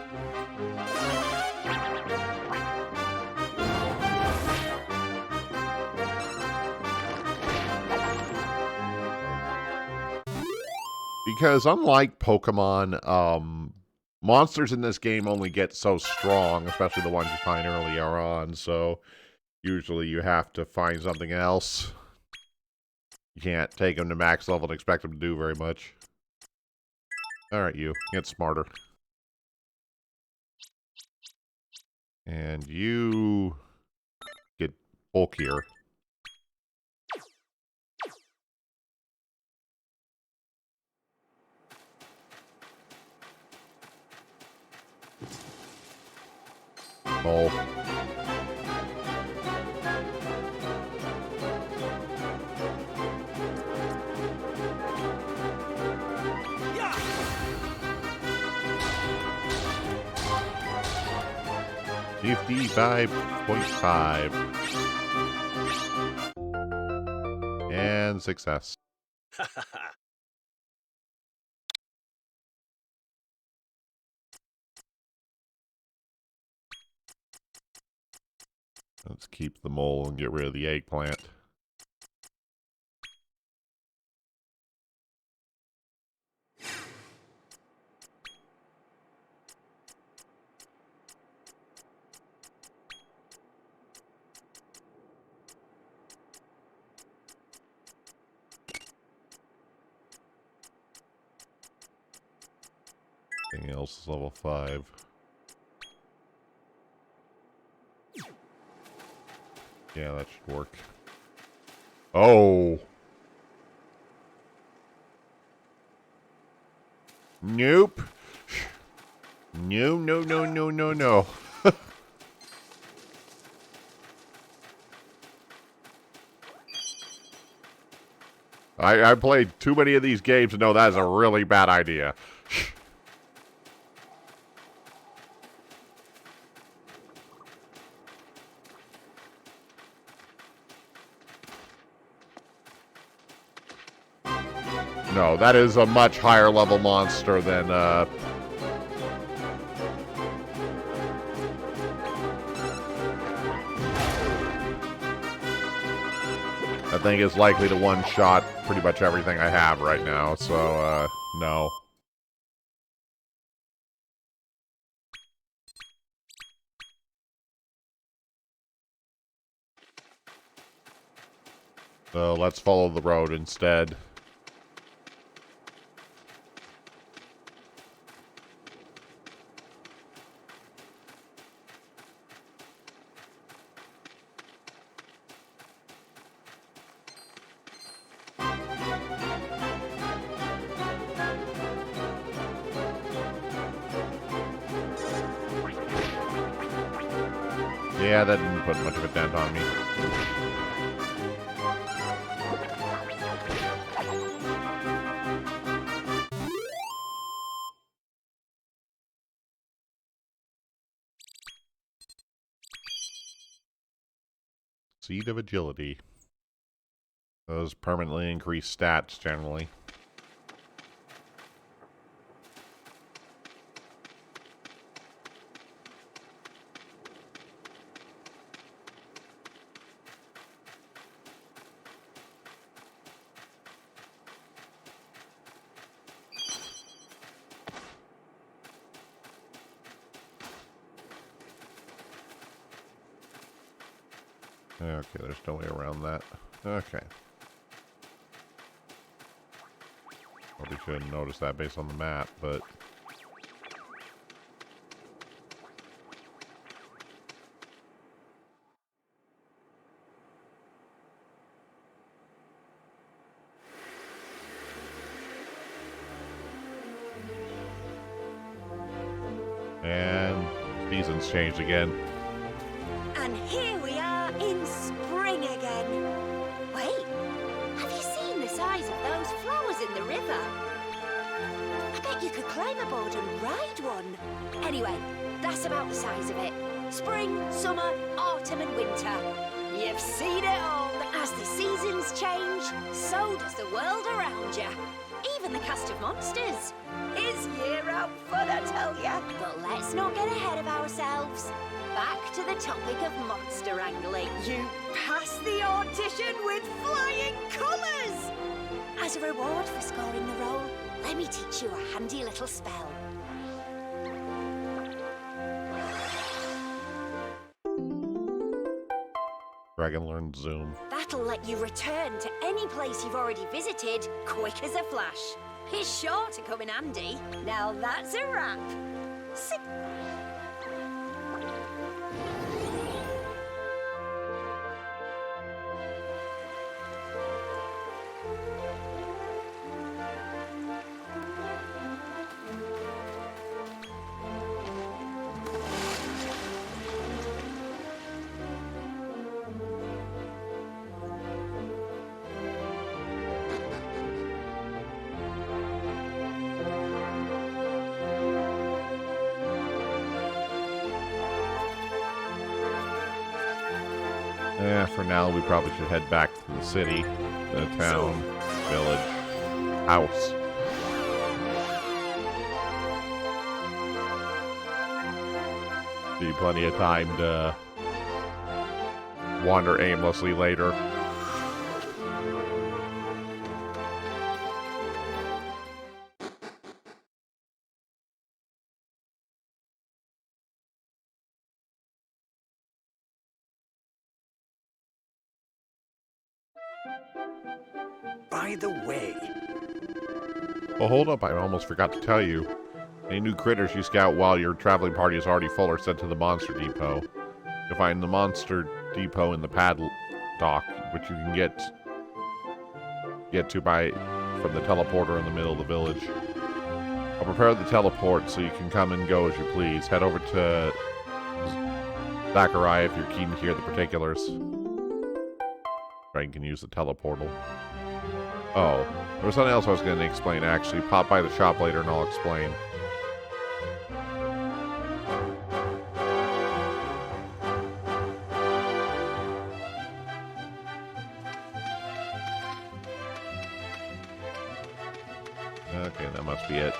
Because unlike Pokemon, monsters in this game only get so strong, especially the ones you find earlier on, so usually you have to find something else. You can't take them to max level and expect them to do very much. Alright, you. Get smarter. And you get bulkier. Oh. Yeah. 55.5. And success. Let's keep the mole and get rid of the eggplant. Everything else is level 5. Yeah, that should work. Oh. Nope. No, no, no, no, no, no. I played too many of these games to know that is a really bad idea. No, that is a much higher level monster than, that thing is likely to one-shot pretty much everything I have right now, so, No. So let's follow the road instead. Yeah, that didn't put much of a dent on me. Seed of Agility. Those permanently increase stats, generally. Okay, there's no way around that. Okay. Probably should have noticed that based on the map, but... And seasons changed again. And here we are in spring again. Wait, have you seen the size of those flowers in the river? I bet you could climb aboard and ride one. Anyway, that's about the size of it. Spring, summer, autumn and winter. You've seen it all. As the seasons change, so does the world around you. Even the cast of monsters. It's year-round fun, I tell ya. But let's not get ahead of ourselves. Back to the topic of monster wrangling. You passed the audition with flying colours! As a reward for scoring the role, let me teach you a handy little spell. Dragon learned Zoom. That'll let you return to any place you've already visited quick as a flash. It's sure to come in handy. Now that's a wrap. Yeah, for now, we probably should head back to the city, the town, village, house. Be plenty of time to wander aimlessly later. By the way... Well, hold up, I almost forgot to tell you. Any new critters you scout while your traveling party is already full are sent to the Monster Depot. You'll find the Monster Depot in the paddock, which you can get to from the teleporter in the middle of the village. I'll prepare the teleport so you can come and go as you please. Head over to Zachariah if you're keen to hear the particulars. Dragon can use the teleportal. Oh, there was something else I was going to explain, actually. Pop by the shop later and I'll explain. Okay, that must be it.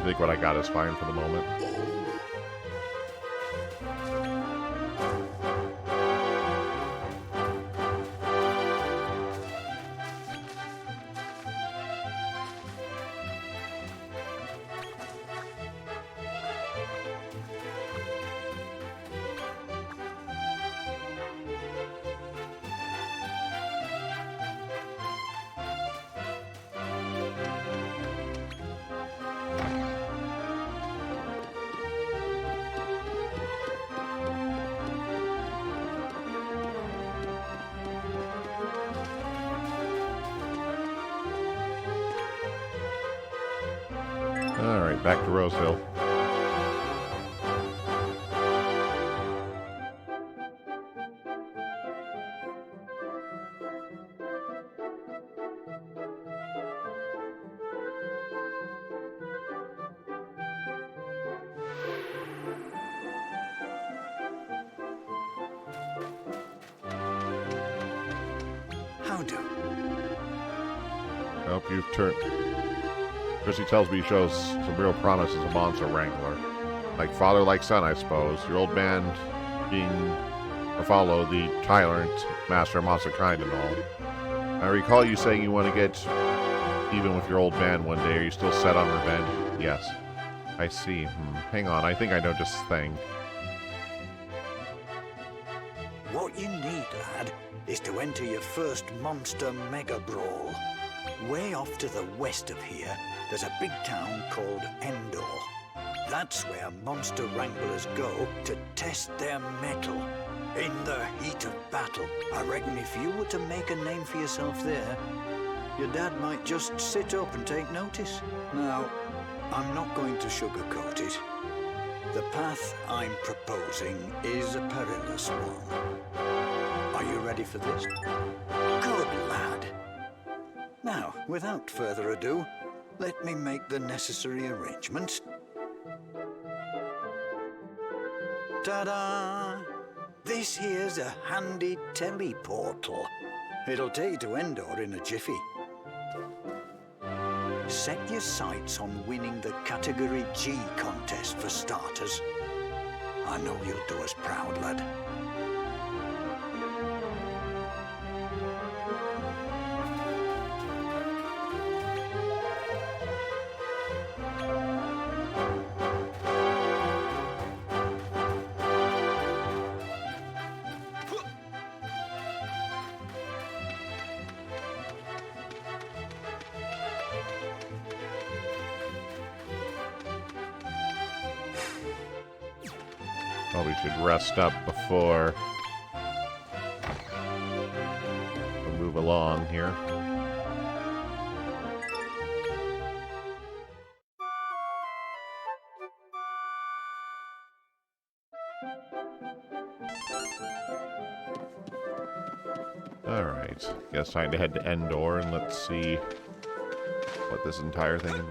think what I got is fine for the moment. Alright, back to Rosehill. How do? I hope you've turned... Chrissy tells me he shows some real promise as a monster wrangler. Like father, like son, I suppose. Your old man being Follow, the tyrant, master of monster kind and all. I recall you saying you want to get even with your old man one day. Are you still set on revenge? Yes. I see. Hang on, I think I know just the thing. What you need, lad, is to enter your first monster mega brawl. Way off to the west of here, there's a big town called Endor. That's where monster wranglers go to test their mettle. In the heat of battle, I reckon if you were to make a name for yourself there, your dad might just sit up and take notice. Now, I'm not going to sugarcoat it. The path I'm proposing is a perilous one. Are you ready for this? Good lad. Now, without further ado, let me make the necessary arrangements. Ta-da! This here's a handy teleportal. It'll take you to Endor in a jiffy. Set your sights on winning the Category G contest for starters. I know you'll do us proud, lad. Probably should rest up before we move along here. Alright, guess time to head to Endor and let's see what this entire thing...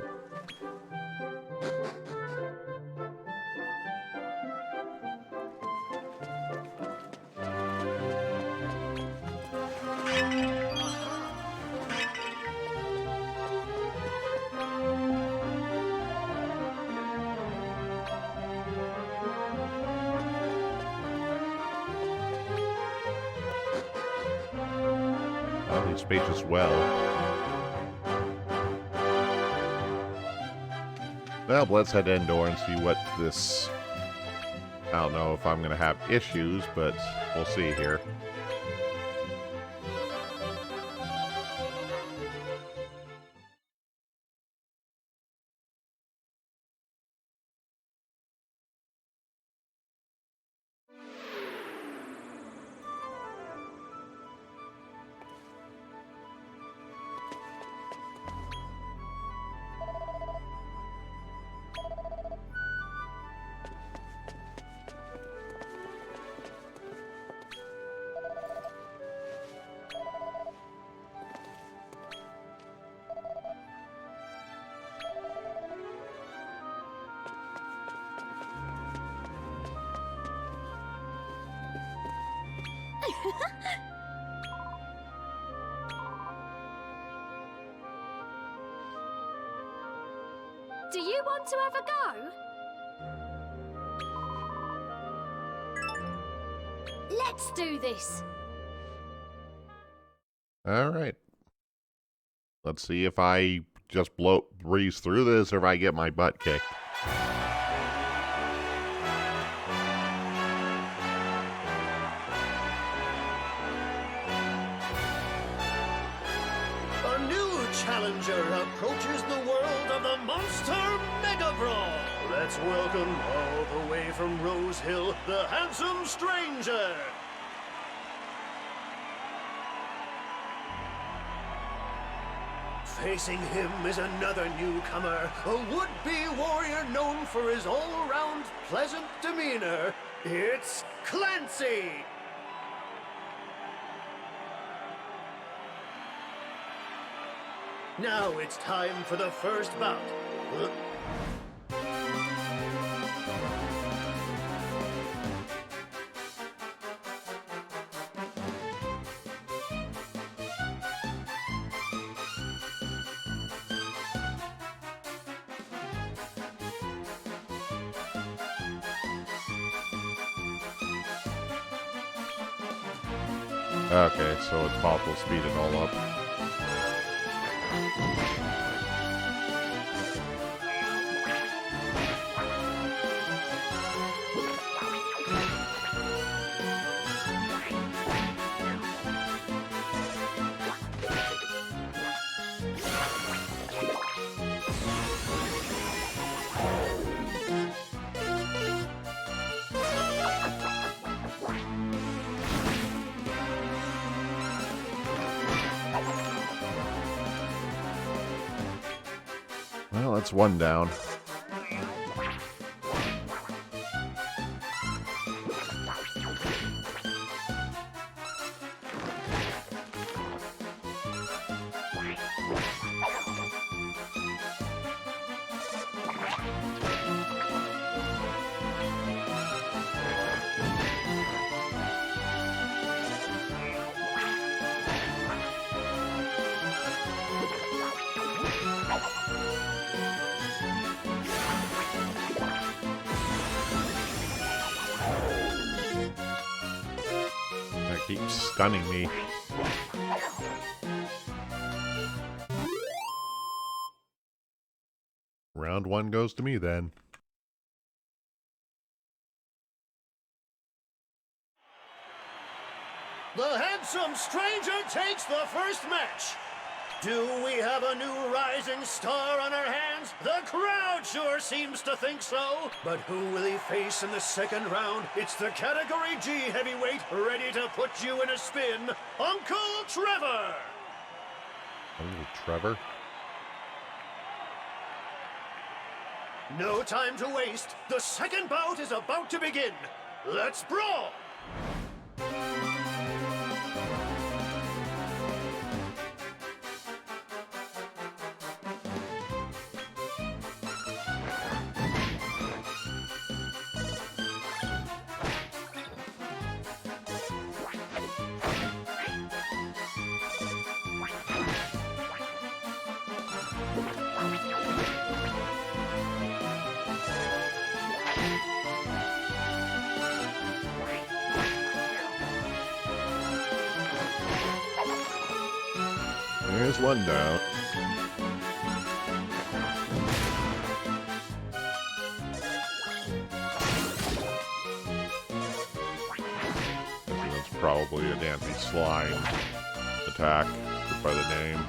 spacious well. Well, let's head to Endor and see what this... I don't know if I'm going to have issues, but we'll see here. Do you want to have Let's do this. All right. Let's see if I just breeze through this or if I get my butt kicked. A new challenger approaches the world of the Monster Mega Brawl. Let's welcome all the way from Rose Hill, the handsome stranger. Facing him is another newcomer, a would-be warrior known for his all-around pleasant demeanor. It's Clancy! Now it's time for the first bout. Okay, so it's possible to speed it all up. Well, that's one down. That keeps stunning me. Round one goes to me then. The handsome stranger takes the first match. Do we have a new rising star on our hands? The crowd sure seems to think so. But who will he face in the second round? It's the Category G heavyweight ready to put you in a spin, Uncle Trevor. Uncle Trevor? No time to waste. The second bout is about to begin. Let's brawl. There's one down. That's probably an anti-slime attack by the name.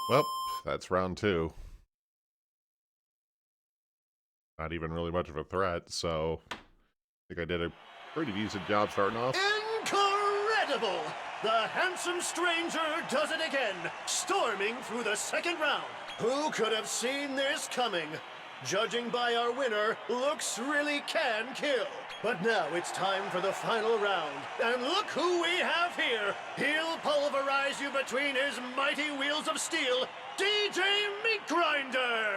Well, that's round two. Not even really much of a threat, so I think I did a pretty decent job starting off. Incredible! The handsome stranger does it again, storming through the second round. Who could have seen this coming? Judging by our winner, looks really can kill. But now it's time for the final round. And look who we have here. He'll pulverize you between his mighty wheels of steel, DJ Meat Grinder!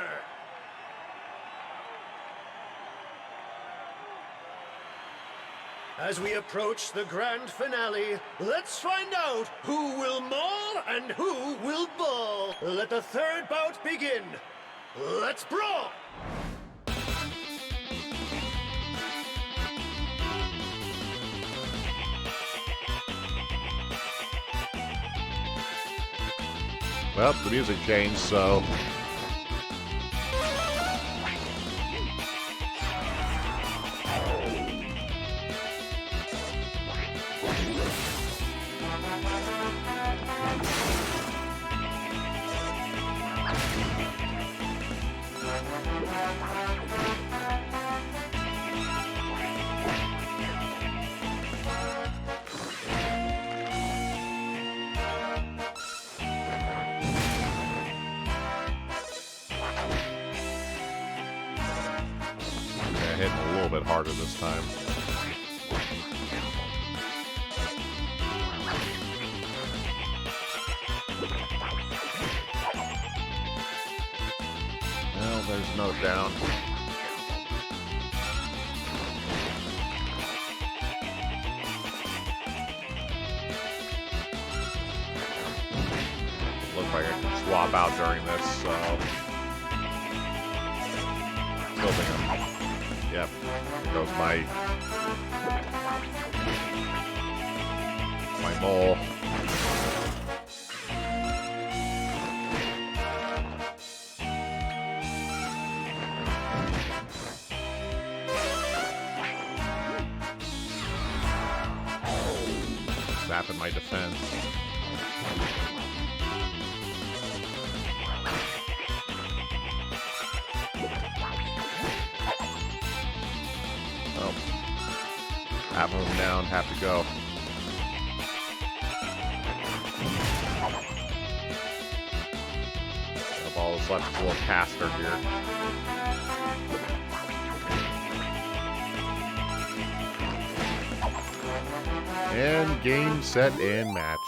As we approach the grand finale, let's find out who will maul and who will ball. Let the third bout begin. Let's brawl! Well, the music changed, so... hitting a little bit harder this time. Well, there's another down. Looks like I can swap out during this, so... Still think I'm... Yep, there goes my mole. Zapping my defense. Half of them down, half to go. All that's left is a little caster here. And game, set, and match.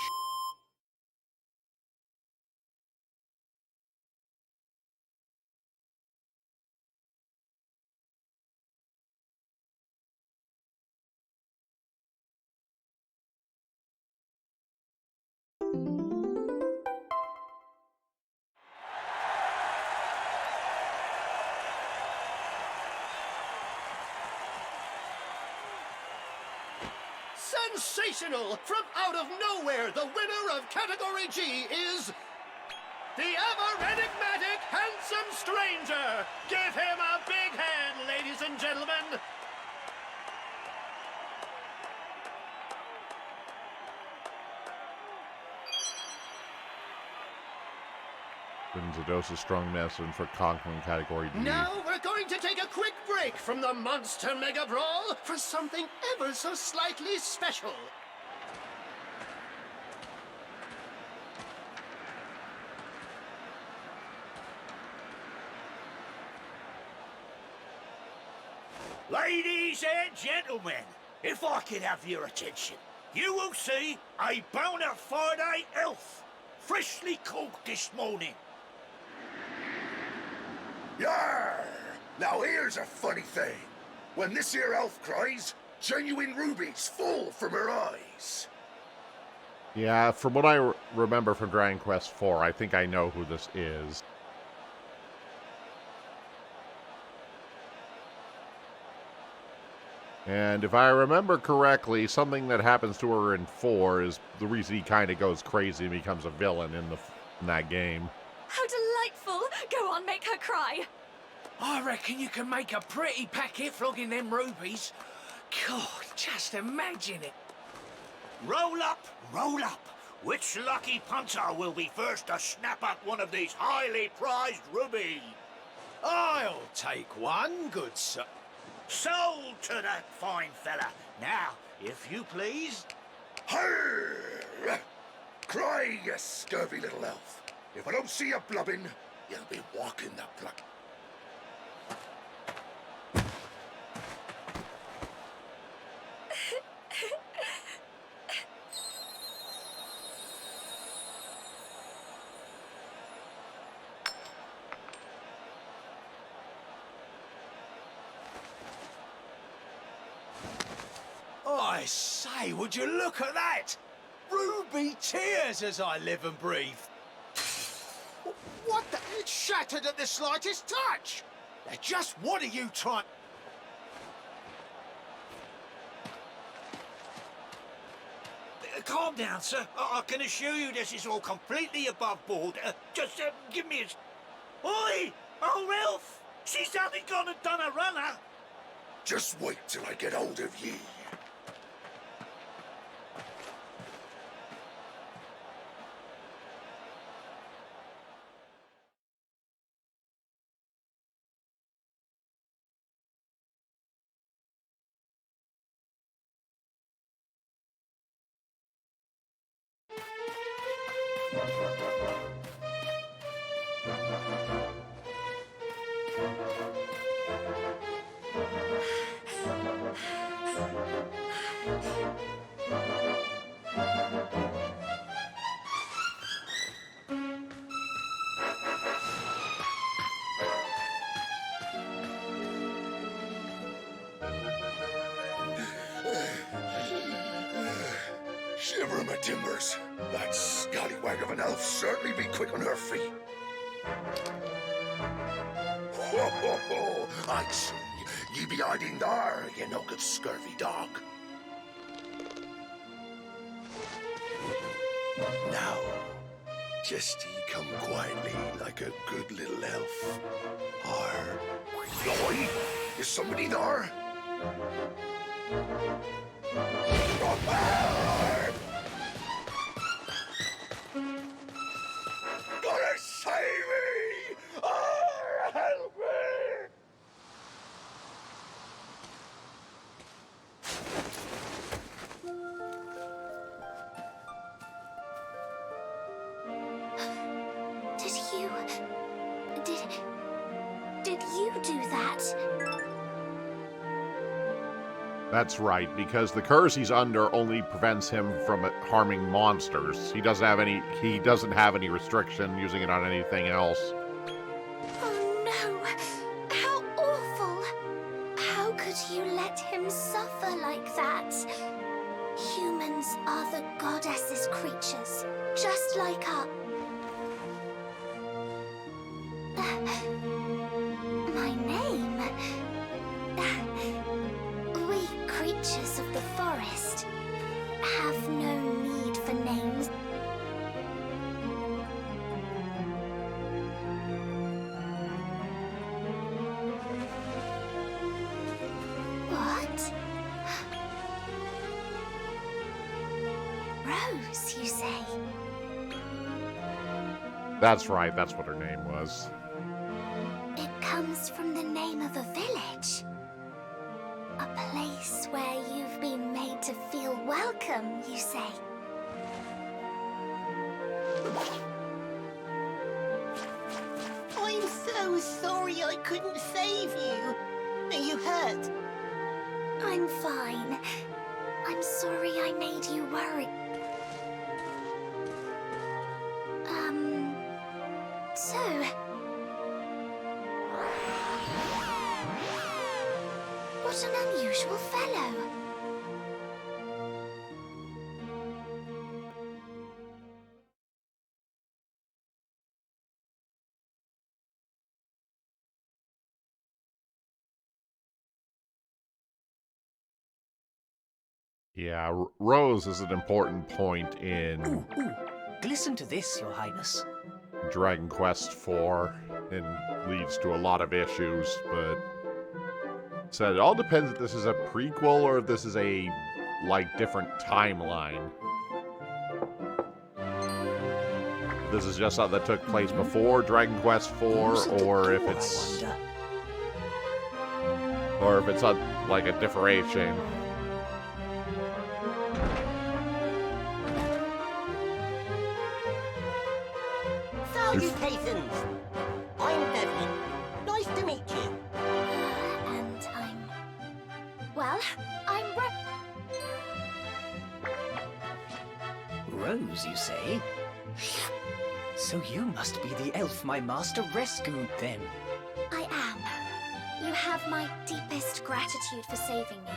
Sensational! From out of nowhere, the winner of Category G is... the ever enigmatic handsome stranger! Give him a big hand, ladies and gentlemen! Brings a dose of strong medicine for conquering Category D. Now we're going to take a quick break from the Monster Mega Brawl for something ever so slightly special. Ladies and gentlemen, if I could have your attention, you will see a bona fide elf, freshly caught this morning. Yarr! Now here's a funny thing. When this here elf cries, genuine rubies fall from her eyes. Yeah, from what I remember from Dragon Quest IV, I think I know who this is. And if I remember correctly, something that happens to her in 4 is the reason he kind of goes crazy and becomes a villain in that game. How delightful! Go on, make her cry. I reckon you can make a pretty packet flogging them rubies. God, just imagine it. Roll up, roll up. Which lucky punter will be first to snap up one of these highly prized rubies? I'll take one, good sir. Sold to that fine fella. Now, if you please. Harr! Cry, you scurvy little elf. If I don't see you blubbing, You'll be walking the plank. I say, would you look at that? Ruby tears as I live and breathe. What the? It's shattered at the slightest touch. Now, just what are you trying? Calm down, sir. I can assure you this is all completely above board. Just give me a... Oi! Oh, Ralph! She's only gone and done a runner. Just wait till I get hold of ye. Shiver my timbers. That scallywag of an elf certainly be quick on her feet. Ho, ho, ho! I see. Ye be hiding there, you no good scurvy dog. Now, just ye come quietly like a good little elf. Oi! Is somebody there? Gotta save me! Oh, help me! Did you do that? That's right, because the curse he's under only prevents him from harming monsters. He doesn't have any restriction using it on anything else. Oh no! How awful! How could you let him suffer like that? Humans are the goddess's creatures, just like us. My name? We creatures of the forest have no need for names. What? Rose, you say? That's right, that's what her name was. It comes from the name of a village. A place where you've been made to feel welcome, you say? I'm so sorry I couldn't save you. Are you hurt? I'm fine. I'm sorry I made you worry. So... what an unusual fellow. Yeah, Rose is an important point in Ooh. Listen to this, Your Highness. Dragon Quest IV and leads to a lot of issues, but so it all depends if this is a prequel or if this is a different timeline. If this is just something that took place before Dragon Quest IV, or if it's like a differentiation. Salutations! Nice to meet you. And I'm... Well, I'm Rose, you say? So you must be the elf my master rescued, then. I am. You have my deepest gratitude for saving me.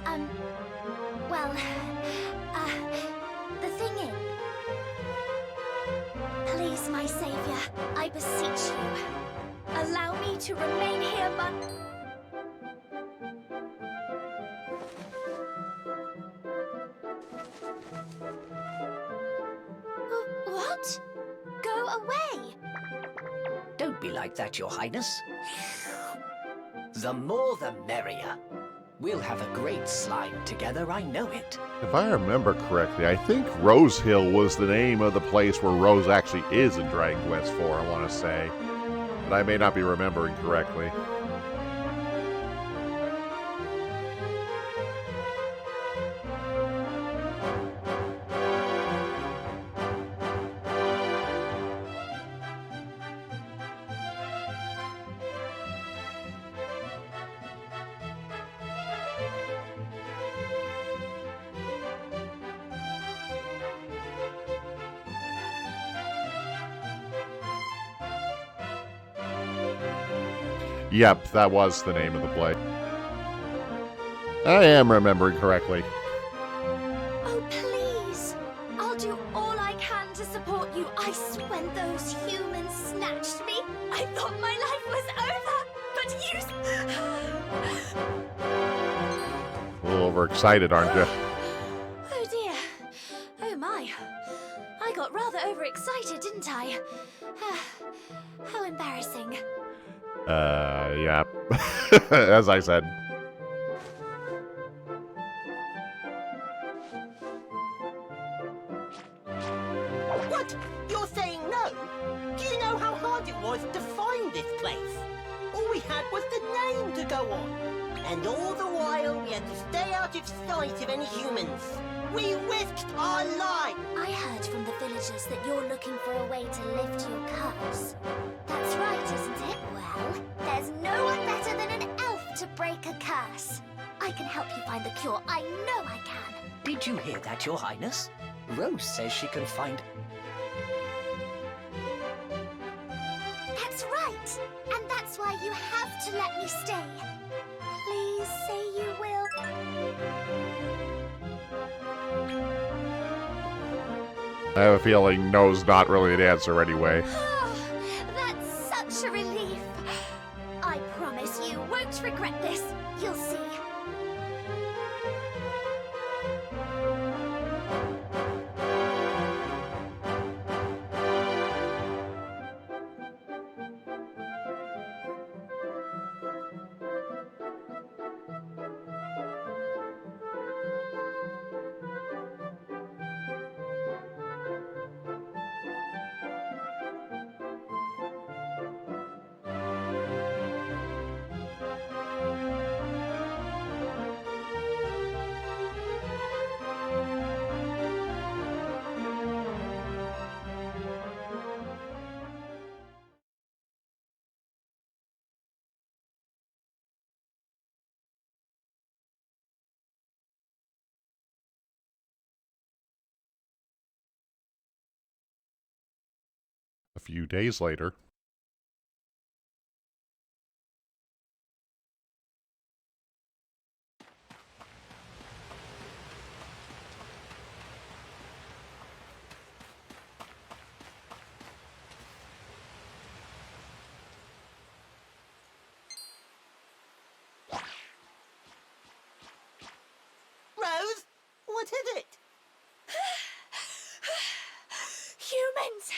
And, well, the thing is... Please, my savior, I beseech you, allow me to remain here, What? Go away! Don't be like that, Your Highness. The more the merrier. We'll have a great slime together, I know it. If I remember correctly, I think Rose Hill was the name of the place where Rose actually is in Dragon Quest IV, I want to say. But I may not be remembering correctly. Yep, that was the name of the play. I am remembering correctly. Oh, please. I'll do all I can to support you. When those humans snatched me, I thought my life was over. But you... A little overexcited, aren't you? Oh, dear. Oh, my. I got rather overexcited, didn't I? How embarrassing. Yeah. As I said. What? You're saying no? Do you know how hard it was to find this place? All we had was the name to go on. And all the while we had to stay out of sight of any humans. We risked our lives. I heard from the villagers that you're looking for a way to lift your curse. That's right, isn't it? Well, there's no one better than an elf to break a curse. I can help you find the cure. I know I can. Did you hear that, Your Highness? Rose says she can find... That's right. And that's why you have to let me stay. Please say you will. I have a feeling no's not really an answer anyway. Oh, that's such a relief. I promise you won't regret this. You'll see. A few days later. Rose, what is it? Humans!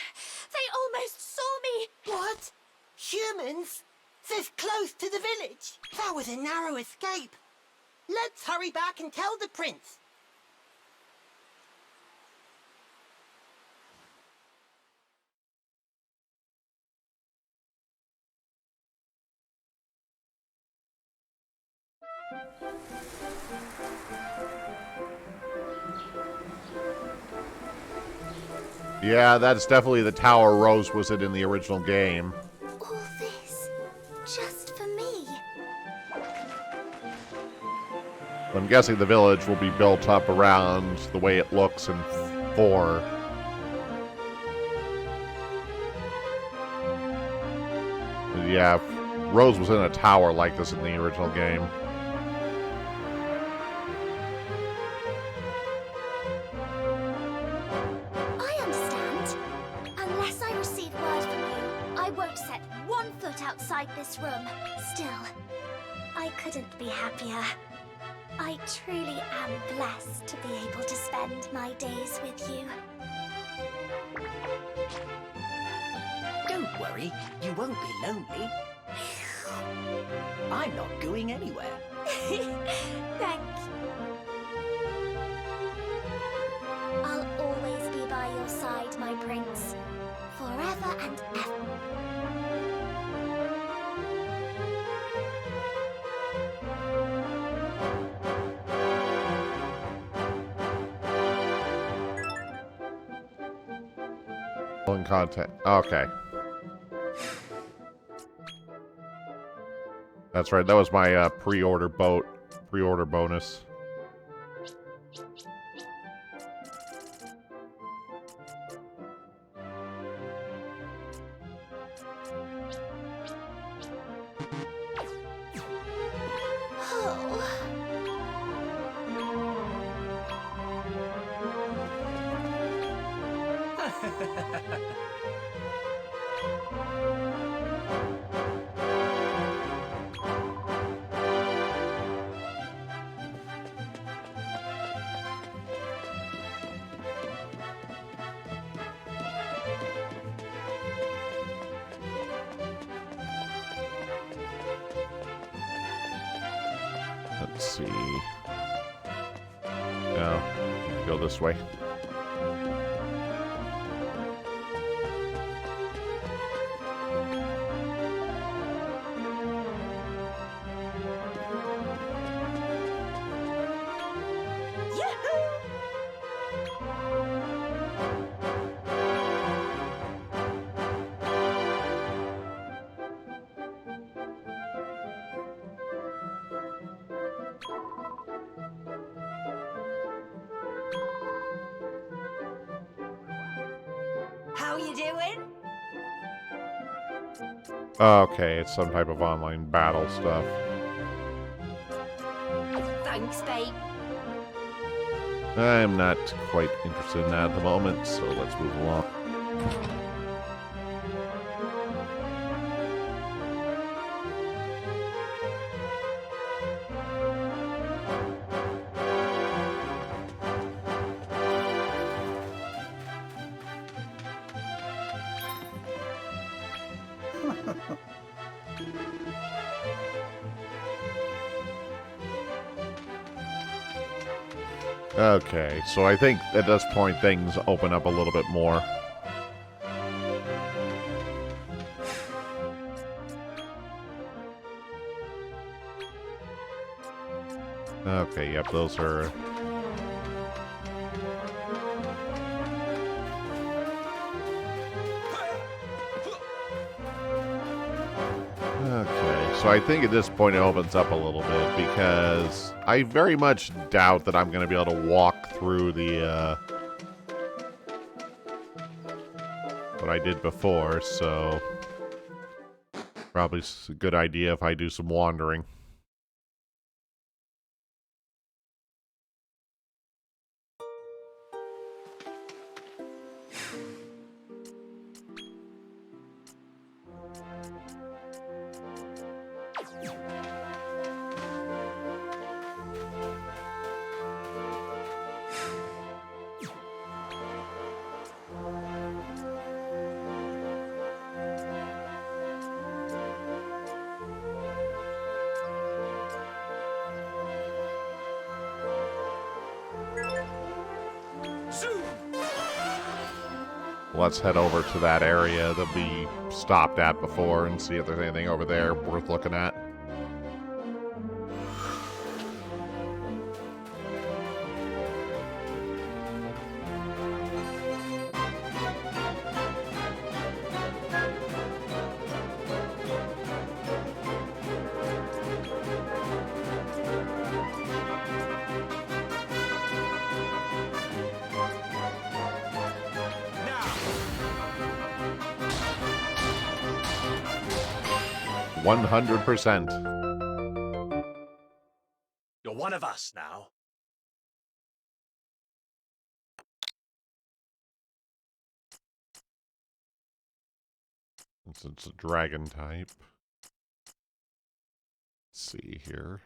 They almost saw me! What? Humans? This close to the village? That was a narrow escape. Let's hurry back and tell the prince. Yeah, that's definitely the tower Rose was in the original game. All this just for me. I'm guessing the village will be built up around the way it looks in 4. But yeah, Rose was in a tower like this in the original game. I understand. Unless I receive word from you, I won't set one foot outside this room. Still, I couldn't be happier. I truly am blessed to be able to spend my days with you. Don't worry, you won't be lonely. I'm not going anywhere. Thank you. I'll always be by your side, my prince. Forever and ever. In content. Okay. That's right. That was my pre-order bonus. Let's see. No, go this way. How you doing? Okay, it's some type of online battle stuff. Thanks, babe. I'm not quite interested in that at the moment, so let's move along. Okay, so I think at this point things open up a little bit more. Okay, yep, those are... Okay, so I think at this point it opens up a little bit because I very much doubt that I'm going to be able to walk through the, what I did before, so probably a good idea if I do some wandering. Let's head over to that area that we stopped at before and see if there's anything over there worth looking at. 100%. You're one of us now. Since it's a dragon type. Let's see here.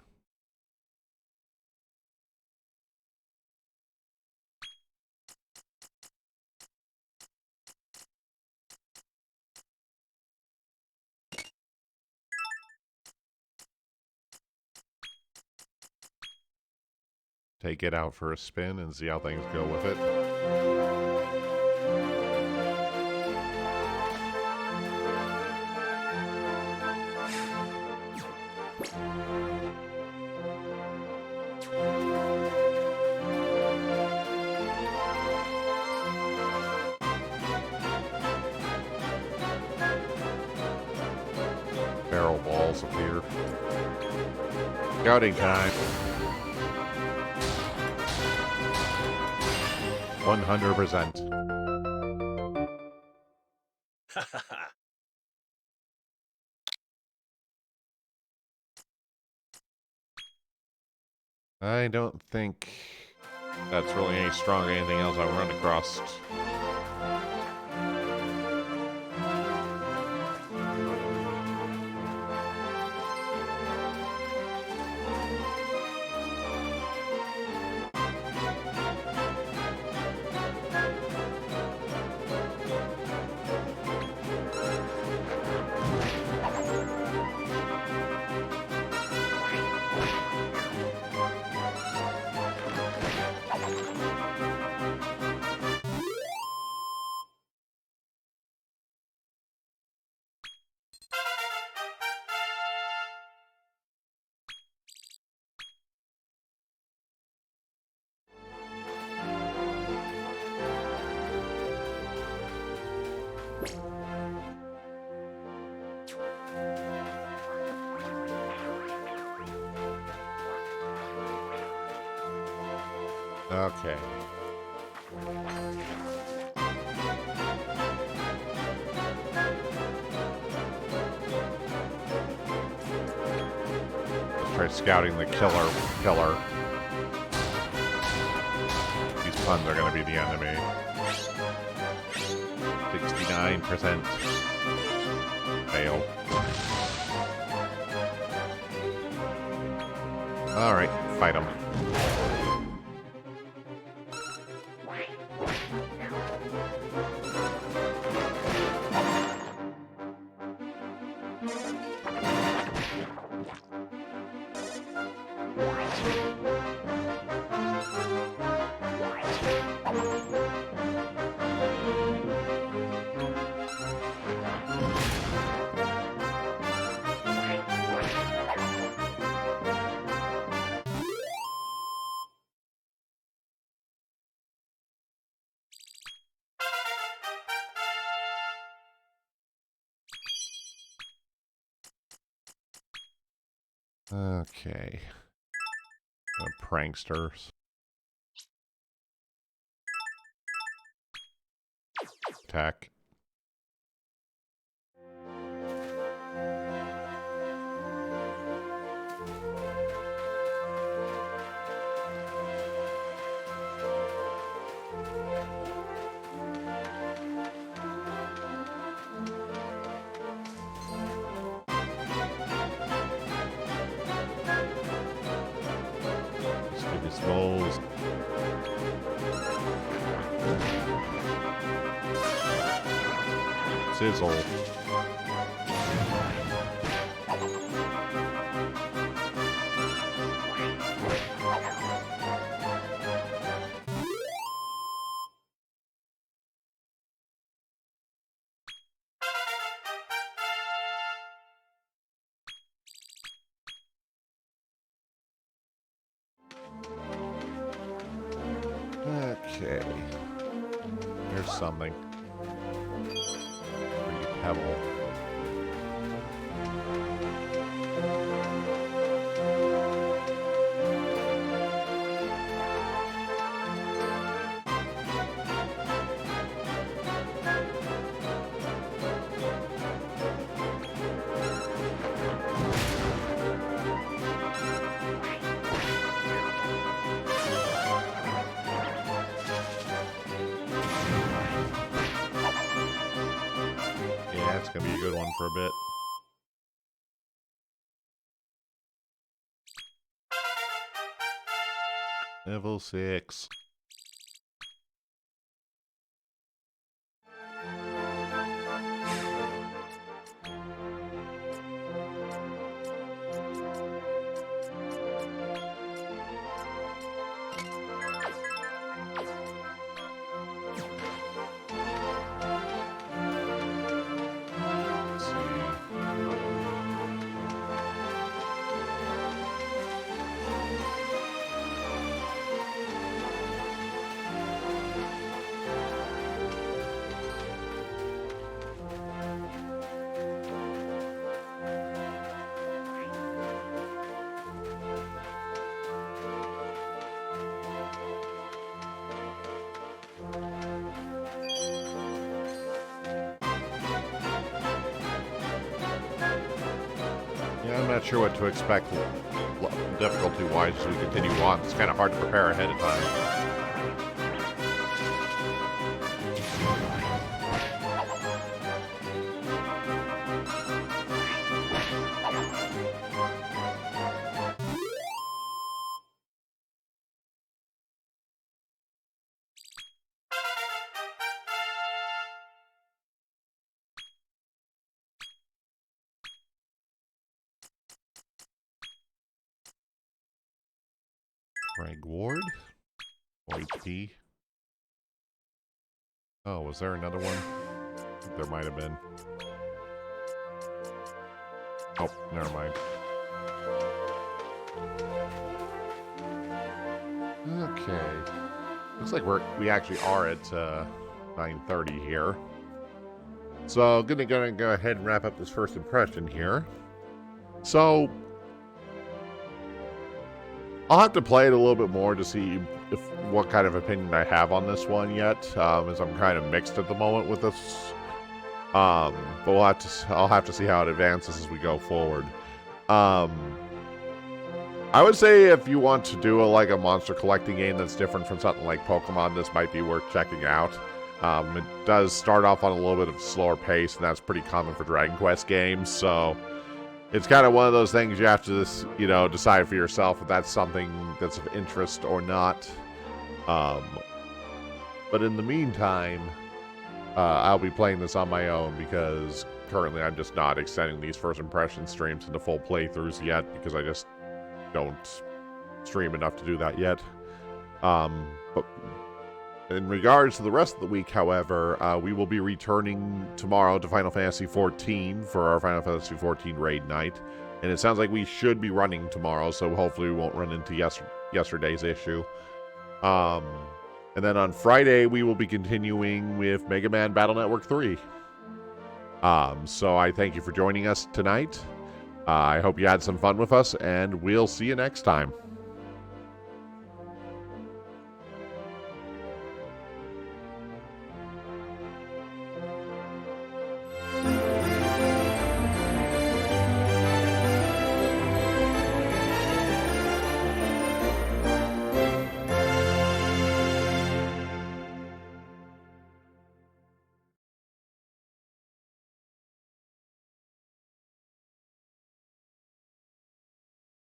Take it out for a spin and see how things go with it. Barrel balls appear. Scouting time. 100%. I don't think that's really any strong or anything else I've run across. Okay. Let's try scouting the killer. These puns are going to be the enemy. 69%. Fail. Alright, fight them. Okay. Pranksters. Attack. Smalls. Sizzle. Okay. Here's something. Pretty pebble. gonna be a good one for a bit. Level 6. Yeah, I'm not sure what to expect difficulty-wise as we continue on. It's kind of hard to prepare ahead of time. Craig Ward. HP. Oh, was there another one? I think there might have been. Oh, never mind. Okay. Looks like we actually are at 9:30 here. So gonna go ahead and wrap up this first impression here. So I'll have to play it a little bit more to see what kind of opinion I have on this one yet, as I'm kind of mixed at the moment with this. But I'll have to see how it advances as we go forward. I would say if you want to do a monster collecting game that's different from something like Pokemon, this might be worth checking out. It does start off on a little bit of a slower pace, and that's pretty common for Dragon Quest games, so it's kind of one of those things you have to, decide for yourself if that's something that's of interest or not. But in the meantime, I'll be playing this on my own because currently I'm just not extending these first impression streams into full playthroughs yet because I just don't stream enough to do that yet. But in regards to the rest of the week, however, we will be returning tomorrow to Final Fantasy XIV for our Final Fantasy XIV raid night. And it sounds like we should be running tomorrow, so hopefully we won't run into yesterday's issue. And then on Friday, we will be continuing with Mega Man Battle Network 3. So I thank you for joining us tonight. I hope you had some fun with us, and we'll see you next time.